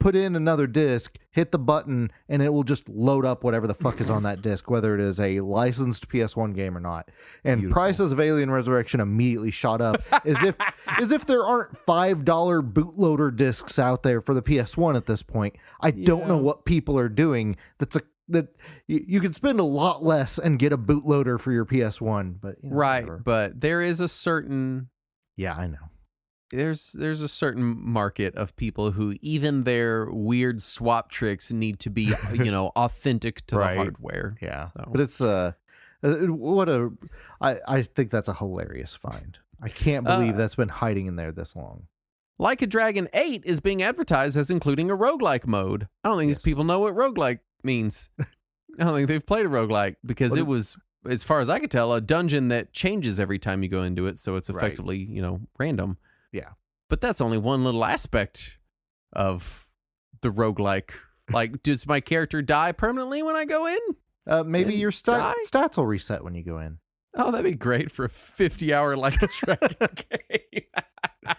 S2: put in another disc, hit the button, and it will just load up whatever the fuck is on that disc, whether it is a licensed PS1 game or not. And
S1: Beautiful.
S2: prices of Alien Resurrection immediately shot up, as if there aren't $5 bootloader discs out there for the PS1 at this point. I don't know what people are doing. That you could spend a lot less and get a bootloader for your PS1, but
S1: right.
S2: whatever.
S1: But there is a certain
S2: I know.
S1: There's a certain market of people who even their weird swap tricks need to be authentic to the hardware.
S2: Yeah,
S1: so.
S2: But it's I think that's a hilarious find. I can't believe that's been hiding in there this long.
S1: Like a Dragon 8 is being advertised as including a roguelike mode. I don't think these people know what roguelike means. I don't think they've played a roguelike because it was, as far as I could tell, a dungeon that changes every time you go into it, so it's effectively, random.
S2: Yeah.
S1: But that's only one little aspect of the roguelike. Like, does my character die permanently when I go in?
S2: Maybe your stats will reset when you go in.
S1: Oh, that'd be great for a 50-hour Like a Dragon game.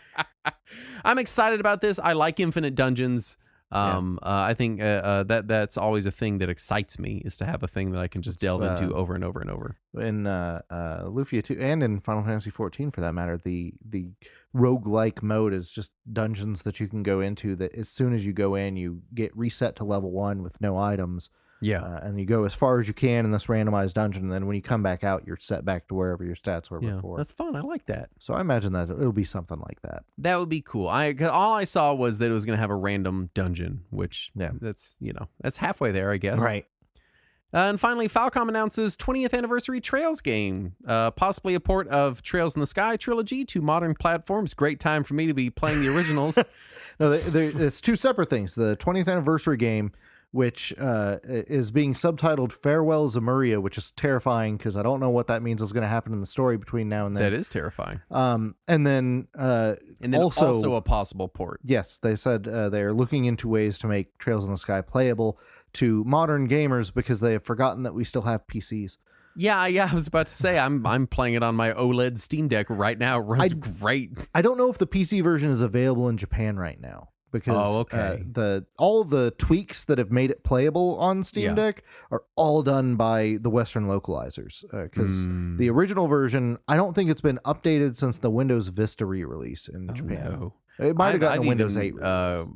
S1: I'm excited about this. I like infinite dungeons. I think that's always a thing that excites me, is to have a thing that I can just delve into over and over and over.
S2: In Lufia 2 and in Final Fantasy 14 for that matter, the roguelike mode is just dungeons that you can go into that as soon as you go in, you get reset to level 1 with no items.
S1: Yeah.
S2: And you go as far as you can in this randomized dungeon, and then when you come back out, you're set back to wherever your stats were before.
S1: That's fun. I like that.
S2: So I imagine that it'll be something like that.
S1: That would be cool. All I saw was that it was going to have a random dungeon, which that's halfway there, I guess.
S2: Right.
S1: And finally, Falcom announces 20th anniversary Trails game, possibly a port of Trails in the Sky trilogy to modern platforms. Great time for me to be playing the originals.
S2: No, it's two separate things. The 20th anniversary game, which is being subtitled Farewell Zemuria, which is terrifying because I don't know what that means is going to happen in the story between now and then.
S1: That is terrifying.
S2: And then
S1: also a possible port.
S2: Yes, they said they're looking into ways to make Trails in the Sky playable to modern gamers because they have forgotten that we still have PCs.
S1: Yeah, I was about to say I'm playing it on my OLED Steam Deck right now. It runs great.
S2: I don't know if the PC version is available in Japan right now, because all the tweaks that have made it playable on Steam Deck are all done by the Western localizers. Because the original version, I don't think it's been updated since the Windows Vista re-release in Japan.
S1: No.
S2: It might have gotten a Windows 8 release.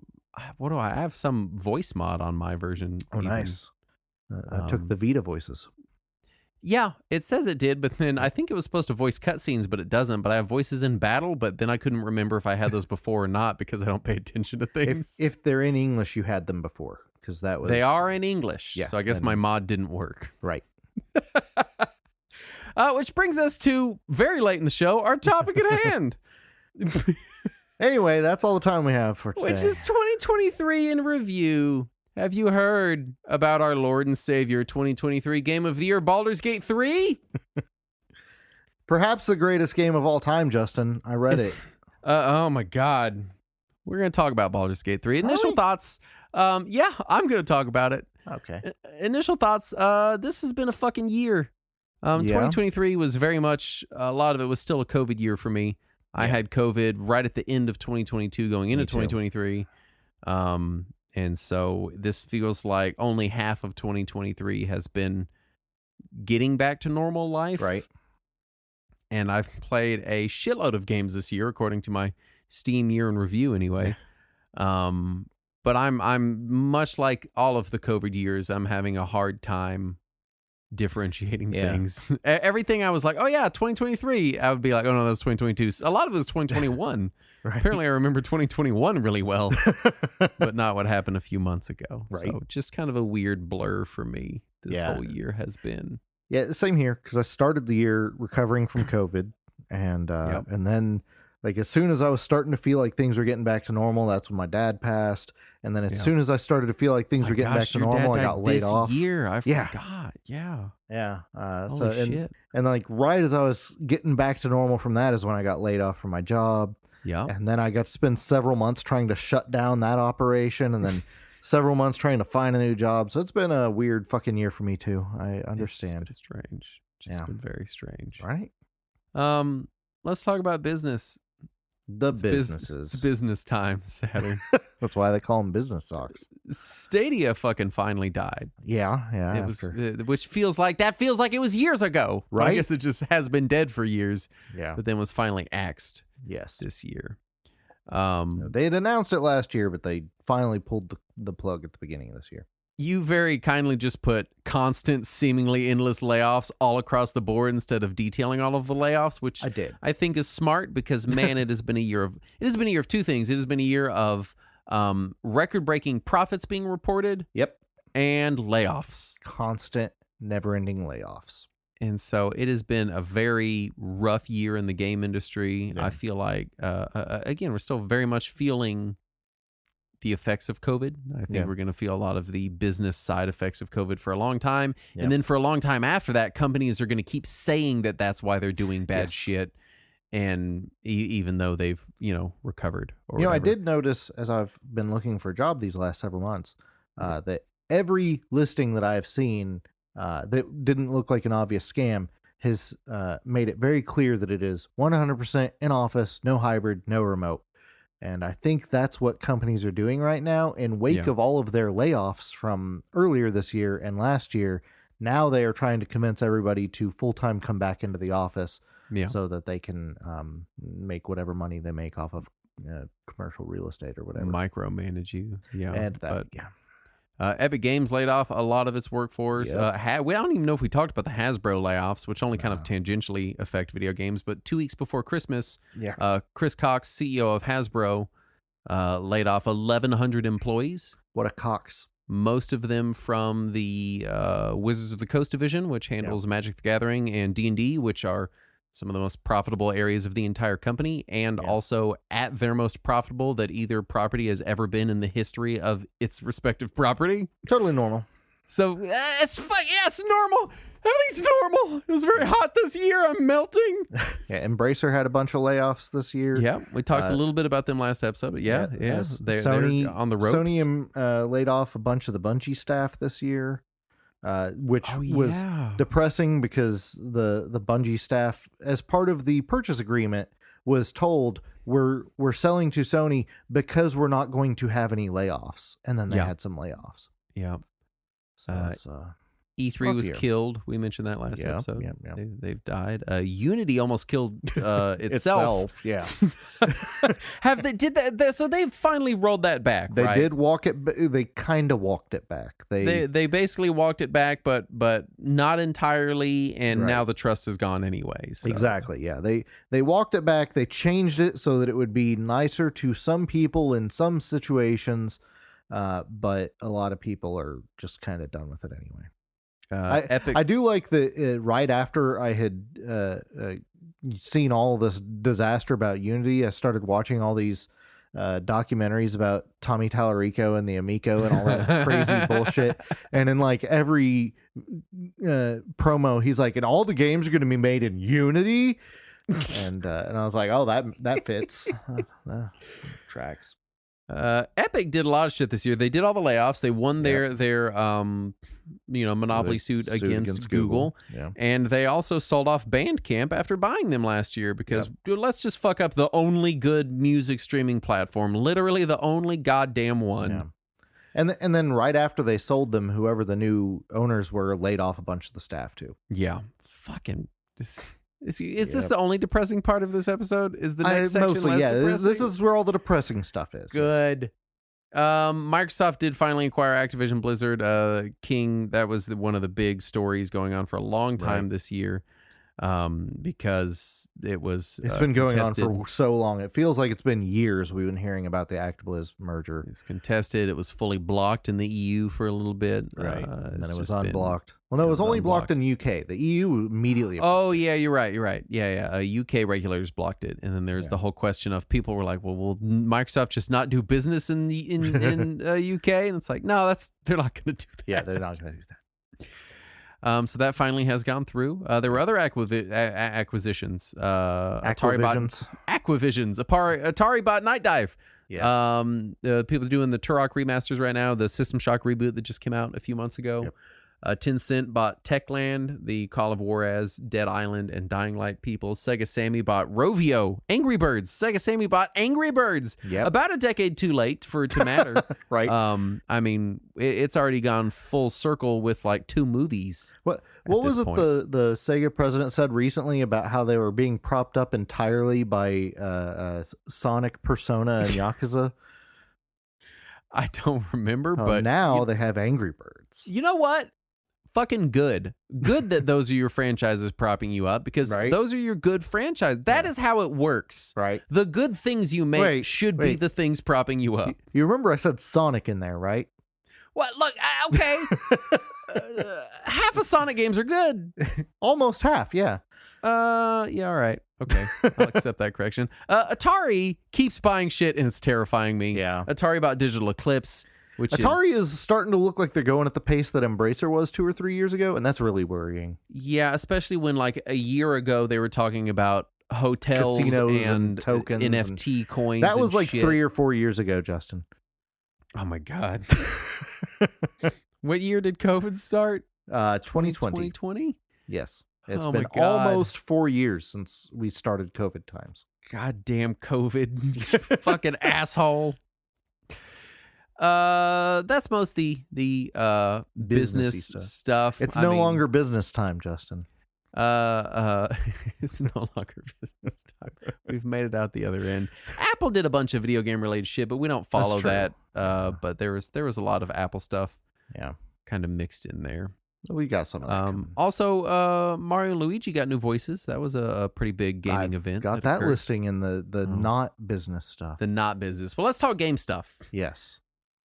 S1: What do I have? Some voice mod on my version.
S2: Oh, nice. I took the Vita voices.
S1: Yeah, it says it did, but then I think it was supposed to voice cutscenes, but it doesn't. But I have voices in battle, but then I couldn't remember if I had those before or not because I don't pay attention to things.
S2: If they're in English, you had them before, because that was...
S1: They are in English, so I guess my mod didn't work.
S2: Right.
S1: Which brings us to, very late in the show, our topic at hand.
S2: Anyway, that's all the time we have for today.
S1: Which is 2023 in review. Have you heard about our Lord and Savior 2023 Game of the Year, Baldur's Gate 3?
S2: Perhaps the greatest game of all time, Justin. I read it.
S1: Oh my God. We're going to talk about Baldur's Gate 3. Initial thoughts. Yeah, I'm going to talk about it.
S2: Okay.
S1: Initial thoughts. This has been a fucking year. 2023 was very much, a lot of it was still a COVID year for me. I had COVID right at the end of 2022 going into 2023. And so this feels like only half of 2023 has been getting back to normal life.
S2: Right.
S1: And I've played a shitload of games this year, according to my Steam year in review anyway. But I'm much like all of the COVID years, I'm having a hard time differentiating things. Everything I was like, oh yeah, 2023, I would be like, oh no, that's 2022. A lot of it was 2021. Right. Apparently I remember 2021 really well, but not what happened a few months ago. Right. So just kind of a weird blur for me this whole year has been.
S2: Yeah, same here, because I started the year recovering from COVID, and then like as soon as I was starting to feel like things were getting back to normal, that's when my dad passed. And then as soon as I started to feel like things were getting back to normal, I got laid off.
S1: I forgot. Yeah.
S2: Holy shit. And like right as I was getting back to normal from that is when I got laid off from my job.
S1: Yeah.
S2: And then I got to spend several months trying to shut down that operation, and then several months trying to find a new job. So it's been a weird fucking year for me too. I understand.
S1: It's strange. Just been very strange.
S2: Right.
S1: Let's talk about business.
S2: The
S1: It's
S2: businesses.
S1: business time, Saturn.
S2: That's why they call them business socks.
S1: Stadia fucking finally died.
S2: Yeah.
S1: It was, which feels like it was years ago.
S2: Right?
S1: I guess it just has been dead for years.
S2: Yeah.
S1: But then was finally axed
S2: Yes.
S1: this year.
S2: They had announced it last year, but they finally pulled the plug at the beginning of this year.
S1: You very kindly just put constant, seemingly endless layoffs all across the board instead of detailing all of the layoffs, which
S2: I did.
S1: I think is smart because, man, it has been a year of two things. It has been a year of record-breaking profits being reported.
S2: Yep.
S1: And layoffs.
S2: Constant, never-ending layoffs.
S1: And so it has been a very rough year in the game industry.
S2: Yeah.
S1: I feel like, again, we're still very much feeling the effects of COVID. I think we're going to feel a lot of the business side effects of COVID for a long time.
S2: Yep.
S1: And then for a long time after that, companies are going to keep saying that that's why they're doing bad shit. And even though they've, recovered. Or whatever.
S2: I did notice as I've been looking for a job these last several months that every listing that I've seen that didn't look like an obvious scam has made it very clear that it is 100% in office, no hybrid, no remote. And I think that's what companies are doing right now. In wake of all of their layoffs from earlier this year and last year, now they are trying to convince everybody to full-time come back into the office so that they can make whatever money they make off of commercial real estate or whatever.
S1: Micromanage you. Yeah.
S2: And that,
S1: Epic Games laid off a lot of its workforce.
S2: Yep.
S1: We don't even know if we talked about the Hasbro layoffs, which only kind of tangentially affect video games. But 2 weeks before Christmas, Chris Cox, CEO of Hasbro, laid off 1,100 employees.
S2: What a Cox.
S1: Most of them from the Wizards of the Coast division, which handles Magic the Gathering and D&D, which are some of the most profitable areas of the entire company, and also at their most profitable that either property has ever been in the history of its respective property.
S2: Totally normal.
S1: So it's normal. Everything's normal. It was very hot this year. I'm melting.
S2: Embracer had a bunch of layoffs this year.
S1: Yeah, we talked a little bit about them last episode. But they're on the ropes.
S2: Sony laid off a bunch of the Bungie staff this year. Which was depressing because the Bungie staff, as part of the purchase agreement, was told we're selling to Sony because we're not going to have any layoffs, and then they had some layoffs.
S1: Yeah,
S2: so
S1: E3 was killed. We mentioned that last episode.
S2: Yeah.
S1: They've died. Unity almost killed itself.
S2: Yeah.
S1: Have they did that? So they've finally rolled that back.
S2: They
S1: right?
S2: did walk it. They kind of walked it back.
S1: They basically walked it back, but not entirely. And now the trust is gone anyway. So.
S2: Exactly. Yeah. They walked it back. They changed it so that it would be nicer to some people in some situations, but a lot of people are just kind of done with it anyway.
S1: Epic.
S2: I do like that right after I had seen all this disaster about Unity, I started watching all these documentaries about Tommy Tallarico and the Amico and all that crazy bullshit. And in like every promo, he's like, and all the games are going to be made in Unity. And I was like, oh, that fits. Tracks.
S1: Epic did a lot of shit this year. They did all the layoffs. They won their monopoly suit against Google.
S2: Yeah.
S1: And they also sold off Bandcamp after buying them last year because dude, let's just fuck up the only good music streaming platform, literally the only goddamn one.
S2: Yeah. And then right after they sold them, whoever the new owners were laid off a bunch of the staff too.
S1: Yeah. Fucking just Is this the only depressing part of this episode? Is the next section
S2: mostly,
S1: less depressing?
S2: This is where all the depressing stuff is.
S1: Good. Microsoft did finally acquire Activision Blizzard. King, that was one of the big stories going on for a long time this year. Because it's
S2: been going on for so long. It feels like it's been years we've been hearing about the Activision merger.
S1: It's contested. It was fully blocked in the EU for a little bit.
S2: Right. And then it was unblocked. Well, no, it was only blocked in the UK. The EU immediately.
S1: Oh, yeah, you're right. Yeah. UK regulators blocked it. And then there's the whole question of people were like, well, will Microsoft just not do business in the UK? And it's like, no, they're not going to do that.
S2: Yeah, they're not going to do that.
S1: So that finally has gone through. There were other acquisitions.
S2: Acquisitions.
S1: Atari bought Night Dive.
S2: Yes.
S1: People doing the Turok remasters right now. The System Shock reboot that just came out a few months ago.
S2: Yep.
S1: Tencent bought Techland, the Call of Juarez, Dead Island, and Dying Light people. Sega Sammy bought Rovio, Angry Birds. Sega Sammy bought Angry Birds.
S2: Yep.
S1: About a decade too late for it to matter.
S2: Right.
S1: I mean, it's already gone full circle with like 2 movies.
S2: What was it
S1: point.
S2: the Sega president said recently about how they were being propped up entirely by Sonic, Persona, and Yakuza?
S1: I don't remember, but
S2: now they have Angry Birds.
S1: You know what? Fucking good that those are your franchises propping you up, because those are your good franchise. That is how it works.
S2: Right.
S1: The good things you make should be the things propping you up.
S2: You remember I said Sonic in there, right?
S1: What? Look, okay. Half of Sonic games are good.
S2: Almost half, yeah.
S1: Yeah, all right. Okay. I'll accept that correction. Atari keeps buying shit and it's terrifying me.
S2: Yeah.
S1: Atari bought Digital Eclipse.
S2: Atari is starting to look like they're going at the pace that Embracer was 2 or 3 years ago, and that's really worrying.
S1: Yeah, especially when like a year ago they were talking about hotels,
S2: casinos,
S1: and
S2: tokens,
S1: NFT coins.
S2: That was like
S1: shit.
S2: 3 or 4 years ago, Justin.
S1: Oh my God. What year did COVID start?
S2: 2020.
S1: 2020?
S2: Yes. It's
S1: Oh
S2: been
S1: my God.
S2: almost 4 years since we started COVID times.
S1: Goddamn COVID. You fucking asshole. That's most the business
S2: Businessy
S1: stuff.
S2: It's no longer business time, Justin.
S1: It's no longer business time. We've made it out the other end. Apple did a bunch of video game related shit, but we don't follow that. But there was a lot of Apple stuff.
S2: Yeah,
S1: kind of mixed in there.
S2: We got some of that coming.
S1: Also, Mario and Luigi got new voices. That was a pretty big gaming event.
S2: Got that listing in the not business stuff.
S1: The not business. Well, let's talk game stuff.
S2: Yes.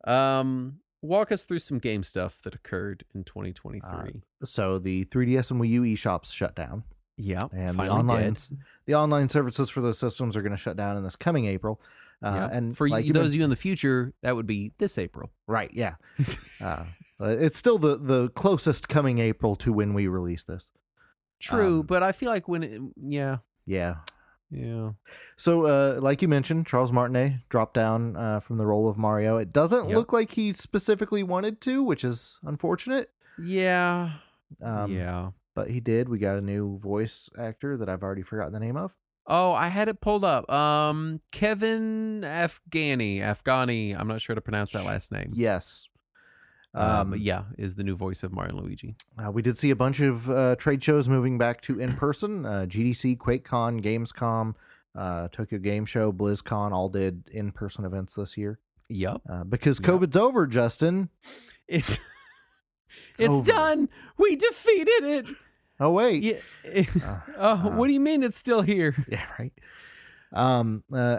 S1: Walk us through some game stuff that occurred in 2023.
S2: So the 3DS and Wii U eShops shut down.
S1: Yeah,
S2: and the online services for those systems are going to shut down in this coming April. And
S1: for
S2: like
S1: those of you in the future, that would be this April.
S2: Right, yeah. It's still the closest coming April to when we release this.
S1: True, but I feel like yeah.
S2: So, like you mentioned, Charles Martinet dropped down from the role of Mario. It doesn't look like he specifically wanted to, which is unfortunate.
S1: Yeah.
S2: But he did. We got a new voice actor that I've already forgotten the name of.
S1: Oh, I had it pulled up. Kevin Afghani. I'm not sure how to pronounce that last name.
S2: Yes.
S1: But yeah, is the new voice of Mario and Luigi.
S2: We did see a bunch of trade shows moving back to in-person. GDC, QuakeCon, Gamescom, Tokyo Game Show, BlizzCon all did in-person events this year.
S1: Yep.
S2: Because COVID's over, Justin.
S1: It's done. We defeated it.
S2: Oh, wait.
S1: Yeah. What do you mean it's still here?
S2: Yeah, right.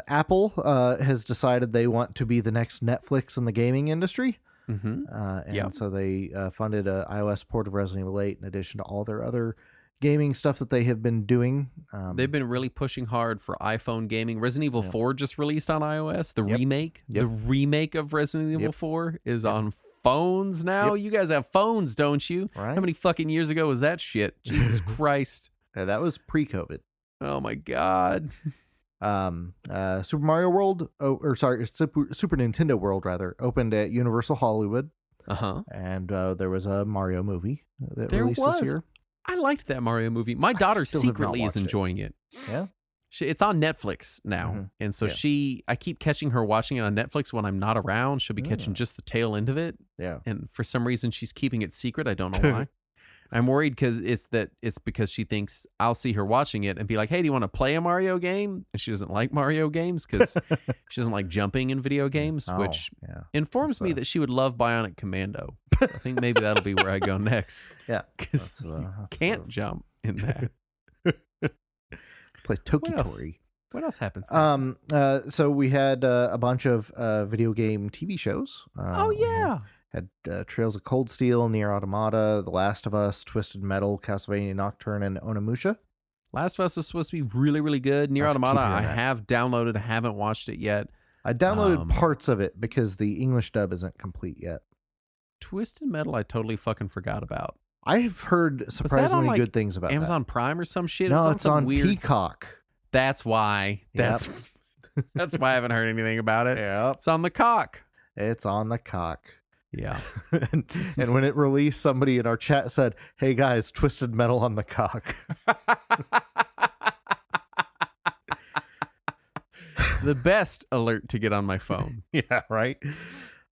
S2: Apple has decided they want to be the next Netflix in the gaming industry.
S1: Mm-hmm.
S2: So they funded an iOS port of Resident Evil 8 in addition to all their other gaming stuff that they have been doing.
S1: They've been really pushing hard for iPhone gaming. Resident Evil 4 just released on iOS. The remake. The remake of Resident Evil 4 is on phones now. You guys have phones, don't you?
S2: Right.
S1: How many fucking years ago was that shit? Jesus Christ.
S2: That was pre-COVID.
S1: Oh my God.
S2: Super Mario World, Super Nintendo World rather, opened at Universal Hollywood. And there was a Mario movie that released this year.
S1: I liked that Mario movie. My daughter secretly is enjoying it.
S2: Yeah.
S1: It's on Netflix now. And so I keep catching her watching it on Netflix when I'm not around. She'll be catching just the tail end of it.
S2: Yeah.
S1: And for some reason she's keeping it secret. I don't know why. I'm worried because it's because she thinks I'll see her watching it and be like, hey, do you want to play a Mario game? And she doesn't like Mario games because she doesn't like jumping in video games, which informs me that she would love Bionic Commando. I think maybe that'll be where I go next.
S2: Yeah.
S1: Because you can't jump in that.
S2: Play Tokitori.
S1: What else happens?
S2: So we had a bunch of video game TV shows. Had Trails of Cold Steel, Nier Automata, The Last of Us, Twisted Metal, Castlevania Nocturne, and Onimusha.
S1: Last of Us was supposed to be really, really good. Nier Automata, I have downloaded. I haven't watched it yet.
S2: I downloaded parts of it because the English dub isn't complete yet.
S1: Twisted Metal, I totally fucking forgot about.
S2: I've heard surprisingly good things about
S1: Amazon Prime or some shit.
S2: No, it's on Peacock.
S1: That's why. That's why I haven't heard anything about it.
S2: Yeah,
S1: it's on the cock.
S2: It's on the cock.
S1: Yeah.
S2: and when it released, somebody in our chat said, "Hey guys, Twisted Metal on the cock."
S1: The best alert to get on my phone.
S2: Yeah, right.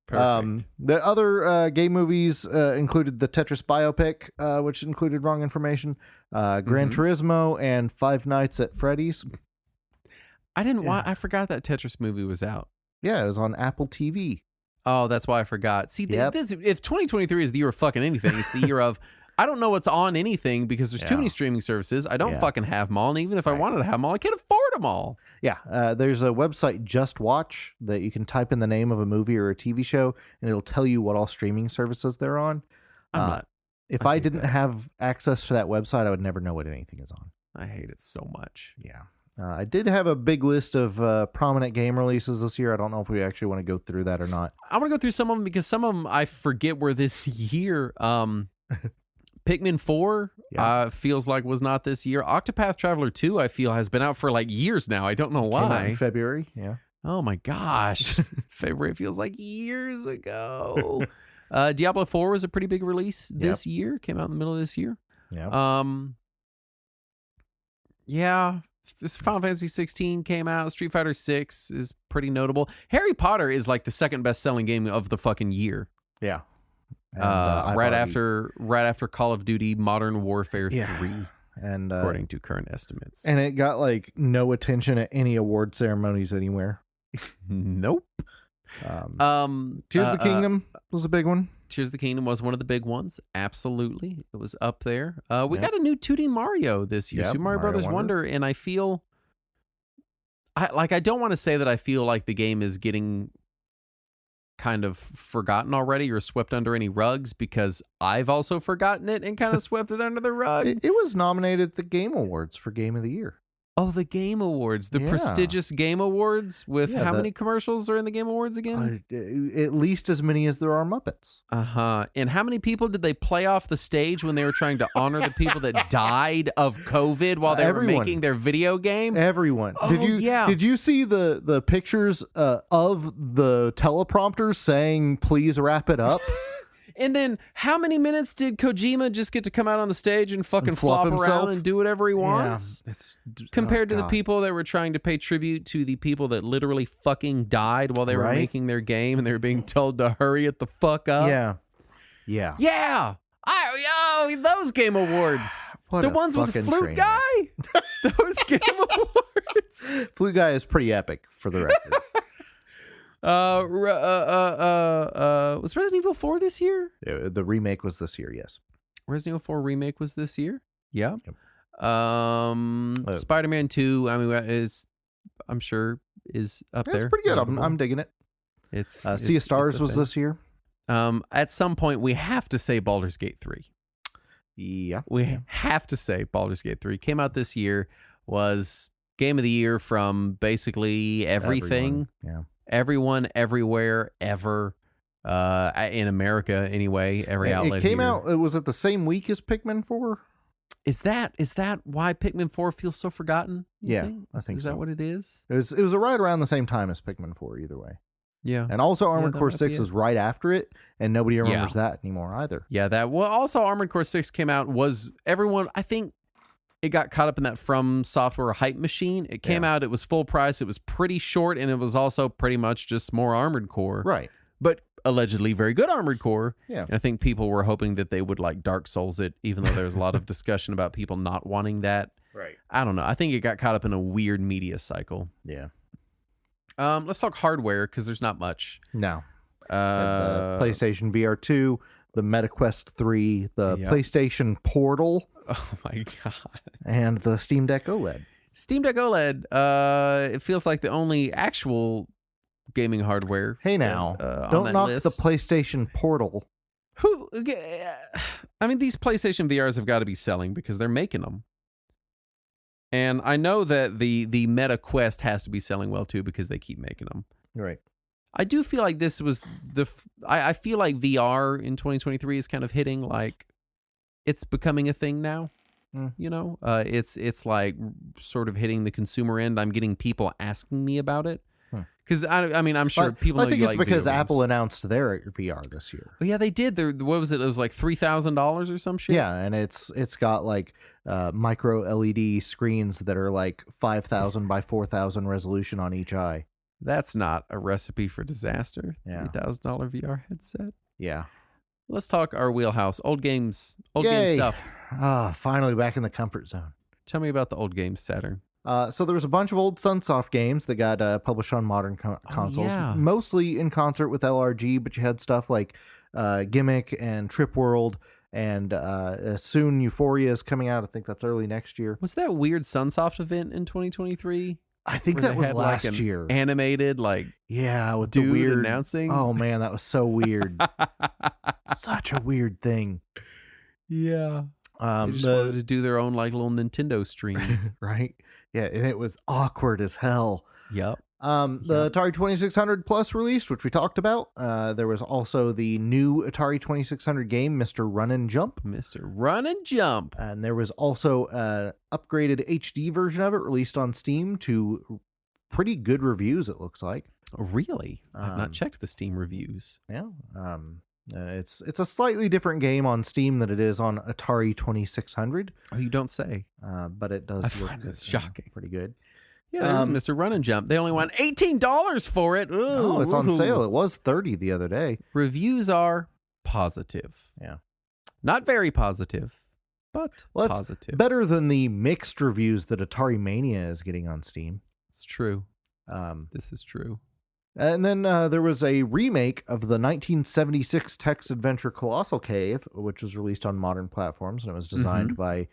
S1: Perfect.
S2: The other game movies included the Tetris biopic, which included wrong information, Gran Turismo, and Five Nights at Freddy's.
S1: I didn't watch. I forgot that Tetris movie was out.
S2: Yeah, it was on Apple TV.
S1: Oh, that's why I forgot. See,
S2: Yep.
S1: if 2023 is the year of fucking anything, it's the year of I don't know what's on anything because there's too many streaming services. I don't fucking have them all, and even if I wanted to have them all, I can't afford them all.
S2: Yeah, there's a website, Just Watch, that you can type in the name of a movie or a TV show, and it'll tell you what all streaming services they're on. If I didn't have access to that website, I would never know what anything is on.
S1: I hate it so much.
S2: Yeah. I did have a big list of prominent game releases this year. I don't know if we actually want to go through that or not.
S1: I want to go through some of them because some of them I forget were this year. Pikmin 4 feels like was not this year. Octopath Traveler 2 I feel has been out for like years now. I don't know why.
S2: Came out in February, yeah.
S1: Oh my gosh. February feels like years ago. Diablo 4 was a pretty big release this year. Came out in the middle of this year.
S2: Yeah.
S1: Yeah. Final Fantasy 16 came out. Street Fighter 6 is pretty notable. Harry Potter is like the second best selling game of the fucking year.
S2: Yeah. And,
S1: right after Call of Duty Modern Warfare 3,
S2: and
S1: according to current estimates.
S2: And it got like no attention at any award ceremonies anywhere.
S1: Nope.
S2: Tears of the Kingdom was a big one.
S1: Tears of the Kingdom was one of the big ones. Absolutely, it was up there. We got a new 2D Mario this year, Super Mario Brothers Wonder, and I feel I don't want to say that I feel like the game is getting kind of forgotten already or swept under any rugs, because I've also forgotten it and kind of swept it under the rug.
S2: It was nominated at the Game Awards for Game of the Year.
S1: Oh, the Game Awards, the prestigious Game Awards with how many commercials are in the Game Awards again?
S2: At least as many as there are Muppets.
S1: And how many people did they play off the stage when they were trying to honor the people that died of COVID while they were making their video game?
S2: Everyone.
S1: Oh,
S2: Did you see the pictures of the teleprompters saying, "Please wrap it up"?
S1: And then how many minutes did Kojima just get to come out on the stage and fucking flop around and do whatever he wants? Compared to the people that were trying to pay tribute to the people that literally fucking died while they were making their game and they were being told to hurry it the fuck up. Yeah. Those Game Awards. The ones with Flute Guy? Those Game Awards.
S2: Flute Guy is pretty epic, for the record.
S1: Was Resident Evil 4 this year?
S2: The remake was this year, yes.
S1: Resident Evil 4 remake was this year? Yeah. Yep. Spider-Man 2, I mean, I'm sure is up there.
S2: It's pretty good. I'm digging it.
S1: It's
S2: Sea of Stars was this year.
S1: At some point, we have to say Baldur's Gate 3.
S2: Yeah.
S1: We have to say Baldur's Gate 3 came out this year, was Game of the Year from basically everything. Everyone, everywhere, ever, in America anyway, every outlet.
S2: It came
S1: here.
S2: out, it was at the same week as Pikmin 4?
S1: Is that why Pikmin 4 feels so forgotten?
S2: I think
S1: Is
S2: so.
S1: that what it is?
S2: It was right around the same time as Pikmin 4, either way.
S1: Yeah.
S2: And also Armored Core 6 is right after it, and nobody remembers that anymore either.
S1: Yeah, also Armored Core 6 came out, I think it got caught up in that From Software hype machine. It came out, it was full price, it was pretty short, and it was also pretty much just more Armored Core.
S2: Right.
S1: But allegedly very good Armored Core.
S2: Yeah.
S1: And I think people were hoping that they would like Dark Souls it, even though there was a lot of discussion about people not wanting that.
S2: Right.
S1: I don't know. I think it got caught up in a weird media cycle.
S2: Yeah.
S1: Let's talk hardware, because there's not much.
S2: No. The PlayStation VR 2, the MetaQuest 3, the PlayStation Portal.
S1: Oh my God.
S2: And the Steam Deck OLED.
S1: Steam Deck OLED, it feels like the only actual gaming hardware.
S2: Hey now, don't knock the PlayStation Portal.
S1: I mean, these PlayStation VRs have got to be selling because they're making them. And I know that the Meta Quest has to be selling well too because they keep making them.
S2: Right.
S1: I do feel like this was I feel like VR in 2023 is kind of hitting, like, it's becoming a thing now. You know, it's like sort of hitting the consumer end. I'm getting people asking me about it. Because I mean, I'm sure people know
S2: I think
S1: you
S2: it's
S1: like
S2: because
S1: video
S2: Apple
S1: games.
S2: announced their VR this year.
S1: Oh, yeah, they did. What was it? It was like $3,000 or some shit.
S2: Yeah, and it's got like micro LED screens that are like 5,000 by 4,000 resolution on each eye.
S1: That's not a recipe for disaster.
S2: Yeah.
S1: $3,000 VR headset.
S2: Yeah.
S1: Let's talk our wheelhouse. Old games. Old
S2: Yay.
S1: game stuff.
S2: Finally back in the comfort zone.
S1: Tell me about the old games, Saturn.
S2: So there was a bunch of old Sunsoft games that got published on modern consoles,
S1: yeah.
S2: mostly in concert with LRG, but you had stuff like Gimmick and Trip World, and soon Euphoria is coming out. I think that's early next year.
S1: Was that weird Sunsoft event in 2023?
S2: I think
S1: Where
S2: that
S1: they
S2: was
S1: had,
S2: last
S1: like, an
S2: year.
S1: Animated, like,
S2: Yeah, with
S1: dude
S2: the weird
S1: announcing.
S2: Oh man, that was so weird. Such a weird thing.
S1: Yeah. They just wanted to do their own like little Nintendo stream.
S2: Right? Yeah, and it was awkward as hell.
S1: Yep.
S2: The Atari 2600 Plus released, which we talked about. There was also the new Atari 2600 game, Mr. Run and Jump.
S1: Mr. Run and Jump.
S2: And there was also an upgraded HD version of it released on Steam to pretty good reviews, it looks like.
S1: Really? I've not checked the Steam reviews.
S2: Yeah. It's a slightly different game on Steam than it is on Atari 2600.
S1: Oh, you don't say.
S2: But it does
S1: I
S2: look
S1: find this shocking.
S2: pretty good.
S1: Yeah, there's Mr. Run and Jump. They only want $18 for it. Ooh,
S2: Oh, it's on sale. It was $30 the other day.
S1: Reviews are positive.
S2: Yeah.
S1: Not very positive, but positive.
S2: Better than the mixed reviews that Atari Mania is getting on Steam.
S1: It's true. This is true.
S2: And then there was a remake of the 1976 text adventure Colossal Cave, which was released on modern platforms, and it was designed by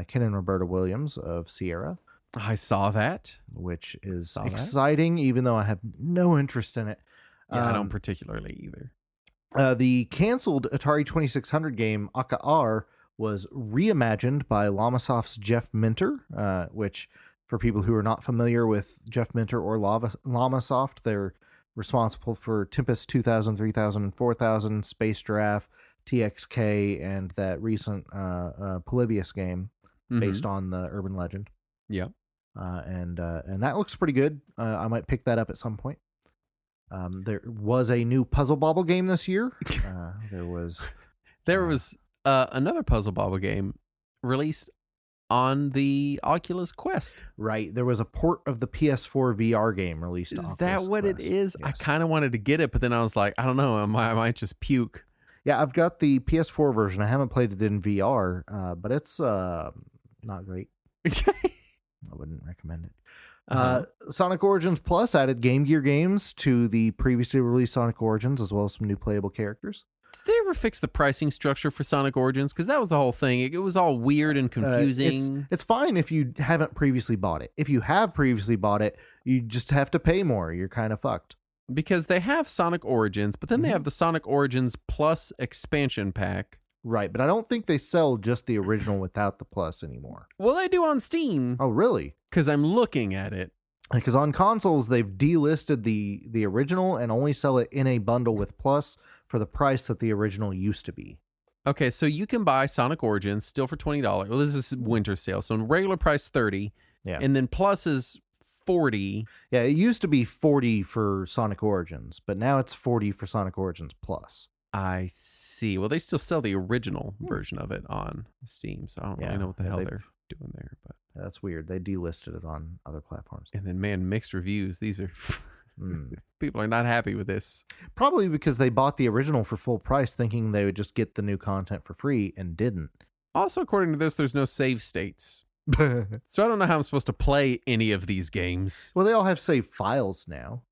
S2: Ken and Roberta Williams of Sierra.
S1: I saw that.
S2: Which is exciting, even though I have no interest in it.
S1: Yeah, I don't particularly either.
S2: The canceled Atari 2600 game, Aka-R, was reimagined by Llamasoft's Jeff Minter, which, for people who are not familiar with Jeff Minter or Llamasoft, they're responsible for Tempest 2000, 3000, and 4000, Space Giraffe, TXK, and that recent Polybius game based on the urban legend.
S1: Yeah.
S2: And that looks pretty good. I might pick that up at some point. There was a new Puzzle Bobble game this year. There was
S1: another Puzzle Bobble game released on the Oculus Quest.
S2: Right. There was a port of the PS4 VR game released.
S1: Is that what
S2: Quest.
S1: it is?
S2: Yes.
S1: I kind of wanted to get it, but then I was like, I don't know. I might just puke.
S2: Yeah, I've got the PS4 version. I haven't played it in VR, but it's not great. I wouldn't recommend it. Sonic Origins Plus added Game Gear games to the previously released Sonic Origins, as well as some new playable characters.
S1: Did they ever fix the pricing structure for Sonic Origins? Because that was the whole thing. It was all weird and confusing.
S2: It's fine if you haven't previously bought it. If you have previously bought it, you just have to pay more. You're kind of fucked.
S1: Because they have Sonic Origins, but then they have the Sonic Origins Plus expansion pack.
S2: Right, but I don't think they sell just the original without the Plus anymore.
S1: Well, they do on Steam.
S2: Oh, really?
S1: Because I'm looking at it.
S2: Because on consoles, they've delisted the original and only sell it in a bundle with Plus for the price that the original used to be.
S1: Okay, so you can buy Sonic Origins still for $20. Well, this is winter sale, so regular price $30.
S2: Yeah.
S1: And then Plus is $40.
S2: Yeah, it used to be $40 for Sonic Origins, but now it's $40 for Sonic Origins Plus.
S1: I see. Well, they still sell the original version of it on Steam, so I don't really know what the hell they're doing there. But
S2: that's weird. They delisted it on other platforms.
S1: And then, man, mixed reviews. These are people are not happy with this.
S2: Probably because they bought the original for full price, thinking they would just get the new content for free, and didn't.
S1: Also, according to this, there's no save states. So I don't know how I'm supposed to play any of these games.
S2: Well, they all have save files now.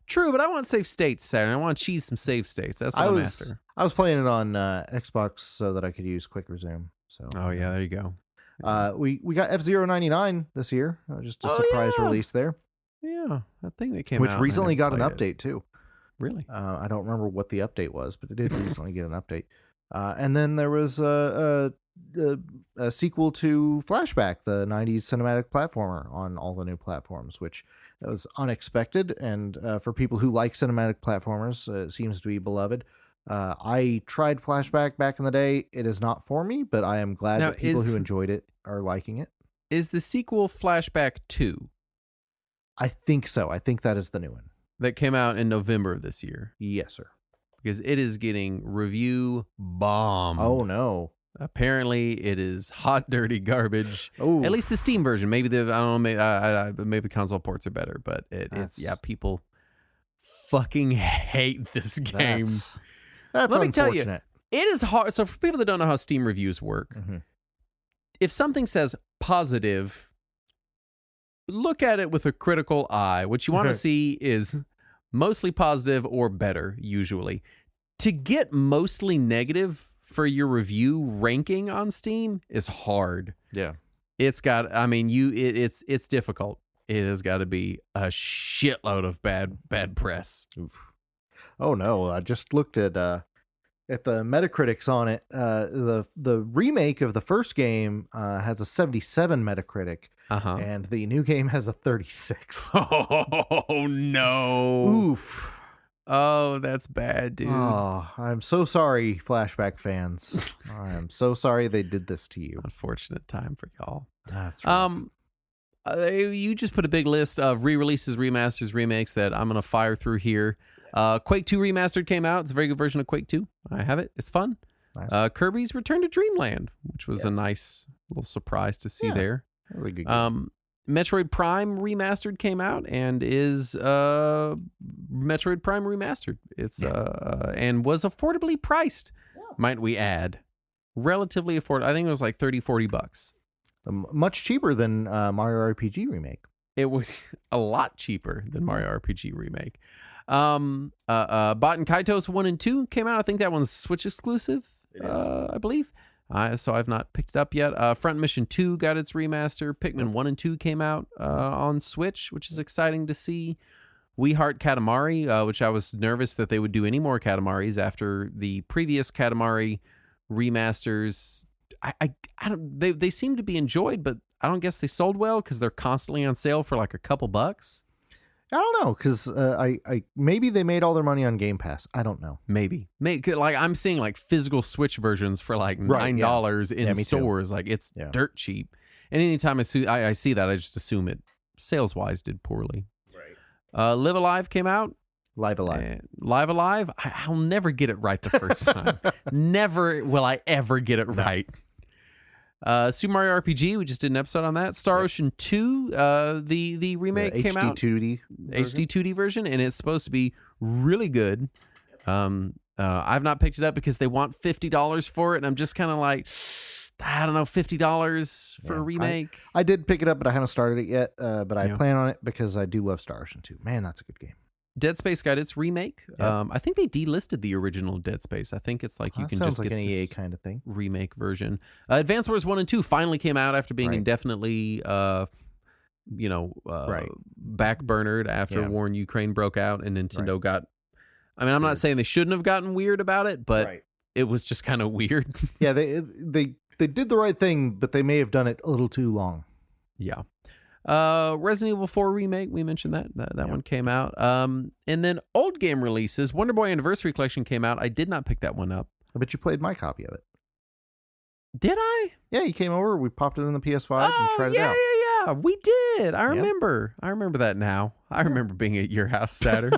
S1: True, but I want save states, Saturn. I want to cheese some save states. That's what I'm after.
S2: I was playing it on Xbox so that I could use Quick Resume. So.
S1: Oh yeah, there you go.
S2: We got F-Zero 99 this year. Just a surprise release there.
S1: Yeah, that thing that came
S2: out. Which recently got an update too.
S1: Really?
S2: I don't remember what the update was, but it did recently get an update. And then there was a sequel to Flashback, the 90s cinematic platformer on all the new platforms, which was unexpected. And for people who like cinematic platformers, it seems to be beloved. I tried Flashback back in the day. It is not for me, but I am glad that people who enjoyed it are liking it.
S1: Is the sequel Flashback 2?
S2: I think so. I think that is the new one.
S1: That came out in November of this year.
S2: Yes, sir.
S1: Because it is getting review bomb.
S2: Oh, no.
S1: Apparently, it is hot, dirty garbage.
S2: Oh,
S1: At least the Steam version. Maybe I don't know. Maybe the console ports are better, but it's people fucking hate this game.
S2: That's
S1: Let me
S2: unfortunate.
S1: tell you, it is hard. So for people that don't know how Steam reviews work, if something says positive, look at it with a critical eye. What you want to see is mostly positive or better, usually. To get mostly negative for your review ranking on Steam is hard.
S2: Yeah.
S1: It's got, I mean, it's difficult. It has got to be a shitload of bad press.
S2: Oof. Oh no, I just looked at the Metacritics on it. The remake of the first game has a 77 Metacritic. And the new game has a 36.
S1: Oh no.
S2: Oof.
S1: Oh, that's bad, dude.
S2: Oh, I'm so sorry, Flashback fans. I am so sorry they did this to you.
S1: Unfortunate time for y'all.
S2: That's right.
S1: You just put a big list of re-releases, remasters, remakes that I'm gonna fire through here. Quake 2 Remastered came out. It's a very good version of Quake 2. I have it. It's fun. Nice. Kirby's Return to Dreamland, which was a nice little surprise to see there.
S2: Really good game.
S1: Metroid Prime Remastered came out and is Metroid Prime Remastered. It's and was affordably priced, might we add. Relatively affordable. I think it was like $30-$40.
S2: Much cheaper than Mario RPG Remake.
S1: It was a lot cheaper than Mario RPG Remake. Baten Kaitos 1 and 2 came out. I think that one's Switch exclusive, I believe. So I've not picked it up yet. Front Mission 2 got its remaster. Pikmin 1 and 2 came out on Switch, which is exciting to see. We Heart Katamari, which I was nervous that they would do any more Katamaris after the previous Katamari remasters. I don't. They seem to be enjoyed, but I don't guess they sold well because they're constantly on sale for like a couple bucks.
S2: I don't know, because I maybe they made all their money on Game Pass. I don't know.
S1: Maybe like I'm seeing like physical Switch versions for like $9 in stores. Too. Like it's dirt cheap. And anytime I see that, I just assume it sales wise did poorly. Right. Live Alive came out.
S2: Live Alive.
S1: Live Alive. I'll never get it right the first time. Never will I ever get it right. Super Mario RPG, we just did an episode on that. Star Ocean 2, the remake came out.
S2: HD
S1: 2D version, and it's supposed to be really good. I've not picked it up because they want $50 for it, and I'm just kind of like, I don't know, $50 for a remake.
S2: I did pick it up, but I haven't started it yet. But I plan on it because I do love Star Ocean 2. Man, that's a good game.
S1: Dead Space got its remake. I think they delisted the original Dead Space. I think it's like you can just get
S2: an EA kind of thing.
S1: Remake version. Advance Wars 1 and 2 finally came out after being indefinitely backburnered after war in Ukraine broke out and Nintendo got. I mean, I'm not saying they shouldn't have gotten weird about it, but it was just kind of weird.
S2: Yeah, they did the right thing, but they may have done it a little too long.
S1: Yeah. Resident Evil 4 remake, we mentioned that one came out. And then old game releases. Wonder Boy Anniversary Collection came out. I did not pick that one up.
S2: I bet you played my copy of it.
S1: Did I?
S2: Yeah, you came over. We popped it in the PS5 and tried it out.
S1: Yeah, we did. I remember. I remember that now. I remember being at your house Saturday.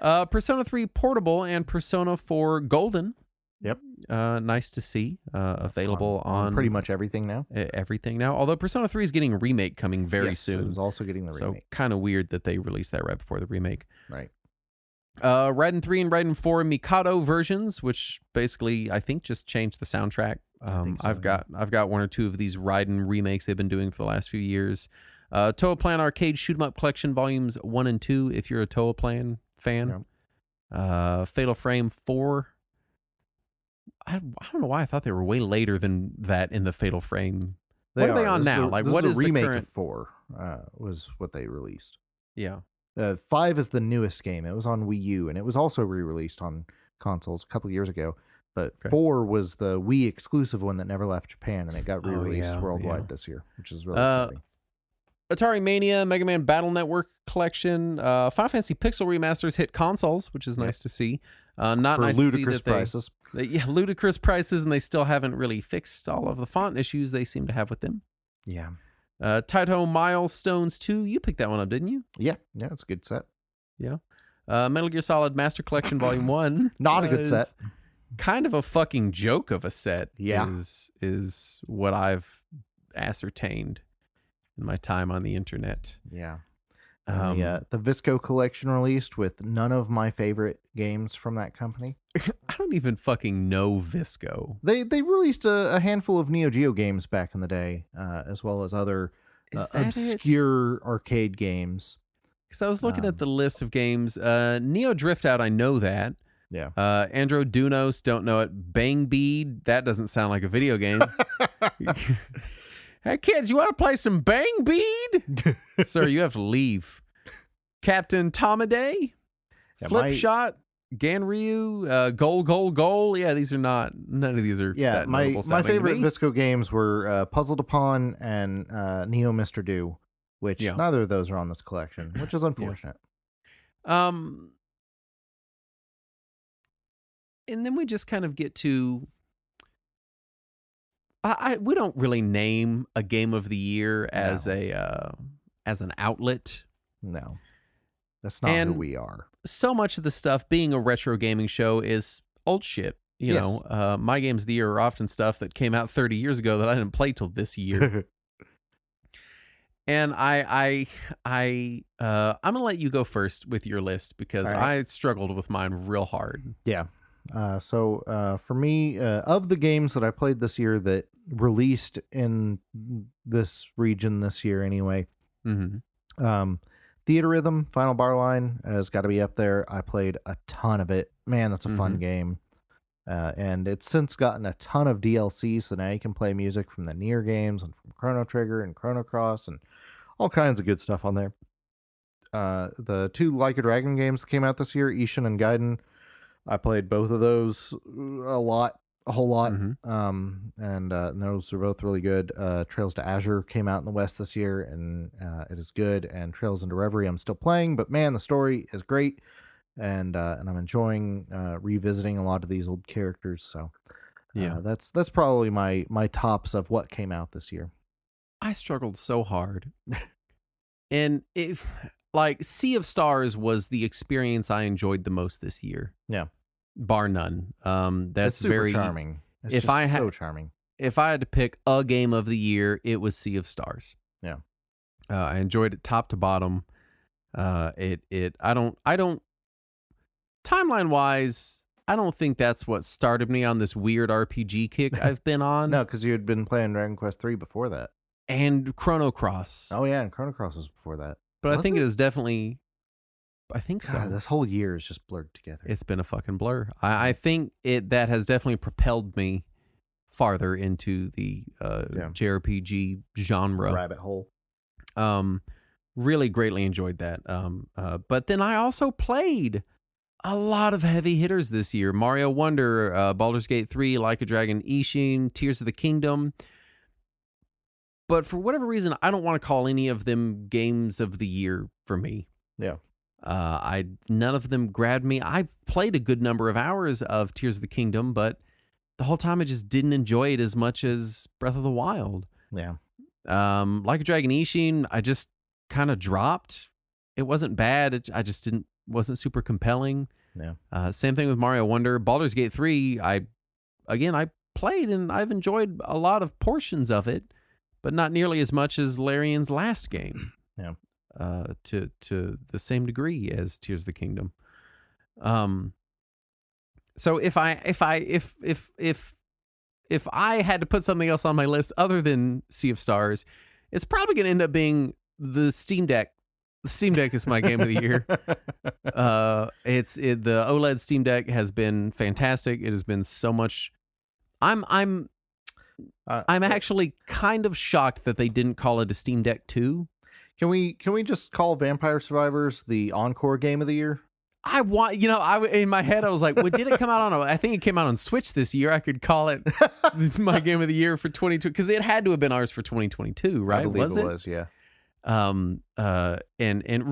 S1: Persona 3 Portable and Persona 4 Golden.
S2: Yep.
S1: Nice to see. Available on
S2: pretty much everything now.
S1: Everything now. Although Persona 3 is getting a remake coming very soon.
S2: It was also getting the remake.
S1: So kind of weird that they released that right before the remake.
S2: Right.
S1: Raiden 3 and Raiden 4 Mikado versions, which basically I think just changed the soundtrack. I've got one or two of these Raiden remakes they've been doing for the last few years. Toa Plan Arcade Shoot 'em Up Collection Volumes 1 and 2 if you're a Toa Plan fan. Yeah. Fatal Frame 4. I don't know why I thought they were way later than that in the Fatal Frame. What are they on now? What is the
S2: remake
S1: current?
S2: Of 4 was what they released.
S1: Yeah.
S2: 5 is the newest game. It was on Wii U, and it was also re-released on consoles a couple of years ago. But 4 was the Wii exclusive one that never left Japan, and it got re-released worldwide this year, which is really exciting.
S1: Atari Mania, Mega Man Battle Network Collection, Final Fantasy Pixel remasters hit consoles, which is nice to see. Not
S2: for
S1: nice
S2: ludicrous
S1: to see that
S2: prices.
S1: Ludicrous prices, and they still haven't really fixed all of the font issues they seem to have with them.
S2: Yeah.
S1: Taito Milestones 2, you picked that one up, didn't you?
S2: Yeah, it's a good set.
S1: Yeah. Metal Gear Solid Master Collection Volume 1.
S2: Not a good set.
S1: Kind of a fucking joke of a set.
S2: Yeah.
S1: Is what I've ascertained in my time on the internet.
S2: Yeah. The Visco collection released with none of my favorite games from that company.
S1: I don't even fucking know Visco.
S2: They released a handful of Neo Geo games back in the day, as well as other obscure arcade games.
S1: Because I was looking at the list of games. Neo Drift Out, I know that.
S2: Yeah.
S1: Andro Dunos, don't know it. Bang Bead, that doesn't sound like a video game. Hey kids, you want to play some Bang Bead? Sir, you have to leave. Captain Tomaday, Flip Shot, Ganryu, Goal. Yeah, these are not. None of these are.
S2: Yeah, my favorite Visco games were Puzzle Upon and Neo Mr. Do, which neither of those are on this collection, which is unfortunate.
S1: Yeah. And then we just kind of get to. We don't really name a game of the year as as an outlet.
S2: No, that's not who we are.
S1: So much of the stuff, being a retro gaming show, is old shit. You know, my games of the year are often stuff that came out 30 years ago that I didn't play till this year. And I'm gonna let you go first with your list because I struggled with mine real hard.
S2: Yeah. So for me, of the games that I played this year that released in this region this year anyway, Theater Rhythm, Final Bar Line has got to be up there. I played a ton of it. Man, that's a fun game. And it's since gotten a ton of DLC, so now you can play music from the Nier games and from Chrono Trigger and Chrono Cross and all kinds of good stuff on there. The two Like a Dragon games that came out this year, Ishin and Gaiden, I played both of those a whole lot. And those are both really good. Trails to Azure came out in the West this year, and it is good. And Trails into Reverie I'm still playing, but man, the story is great. And I'm enjoying revisiting a lot of these old characters. So that's probably my tops of what came out this year.
S1: I struggled so hard. And if like Sea of Stars was the experience I enjoyed the most this year.
S2: Yeah.
S1: Bar none. That's
S2: super
S1: very
S2: charming. It's so charming.
S1: If I had to pick a game of the year, it was Sea of Stars.
S2: Yeah.
S1: I enjoyed it top to bottom. I don't timeline wise, I don't think that's what started me on this weird RPG kick I've been on.
S2: No, because you had been playing Dragon Quest 3 before that.
S1: And Chrono Cross.
S2: Oh yeah, and Chrono Cross was before that.
S1: But I think it is definitely, I think so.
S2: This whole year is just blurred together.
S1: It's been a fucking blur. I think that has definitely propelled me farther into the JRPG genre.
S2: Rabbit hole.
S1: Really greatly enjoyed that. But then I also played a lot of heavy hitters this year. Mario Wonder, Baldur's Gate 3, Like a Dragon, Ishin, Tears of the Kingdom. But for whatever reason, I don't want to call any of them games of the year for me.
S2: Yeah.
S1: None of them grabbed me. I played a good number of hours of Tears of the Kingdom, but the whole time I just didn't enjoy it as much as Breath of the Wild.
S2: Yeah.
S1: Like a Dragon Ishin, I just kind of dropped. It wasn't bad. I just wasn't super compelling.
S2: Yeah.
S1: Same thing with Mario Wonder. Baldur's Gate 3, I played and I've enjoyed a lot of portions of it, but not nearly as much as Larian's last game.
S2: Yeah.
S1: To the same degree as Tears of the Kingdom. So if I had to put something else on my list other than Sea of Stars, it's probably going to end up being the Steam Deck. The Steam Deck is my game of the year. The OLED Steam Deck has been fantastic. It has been so much. I'm actually kind of shocked that they didn't call it a Steam Deck 2.
S2: Can we just call Vampire Survivors the encore game of the year?
S1: In my head I was like, well, did it come out on I think it came out on Switch this year. I could call it this is my game of the year for 22 because it had to have been ours for 2022, right?
S2: I believe it was, yeah.
S1: And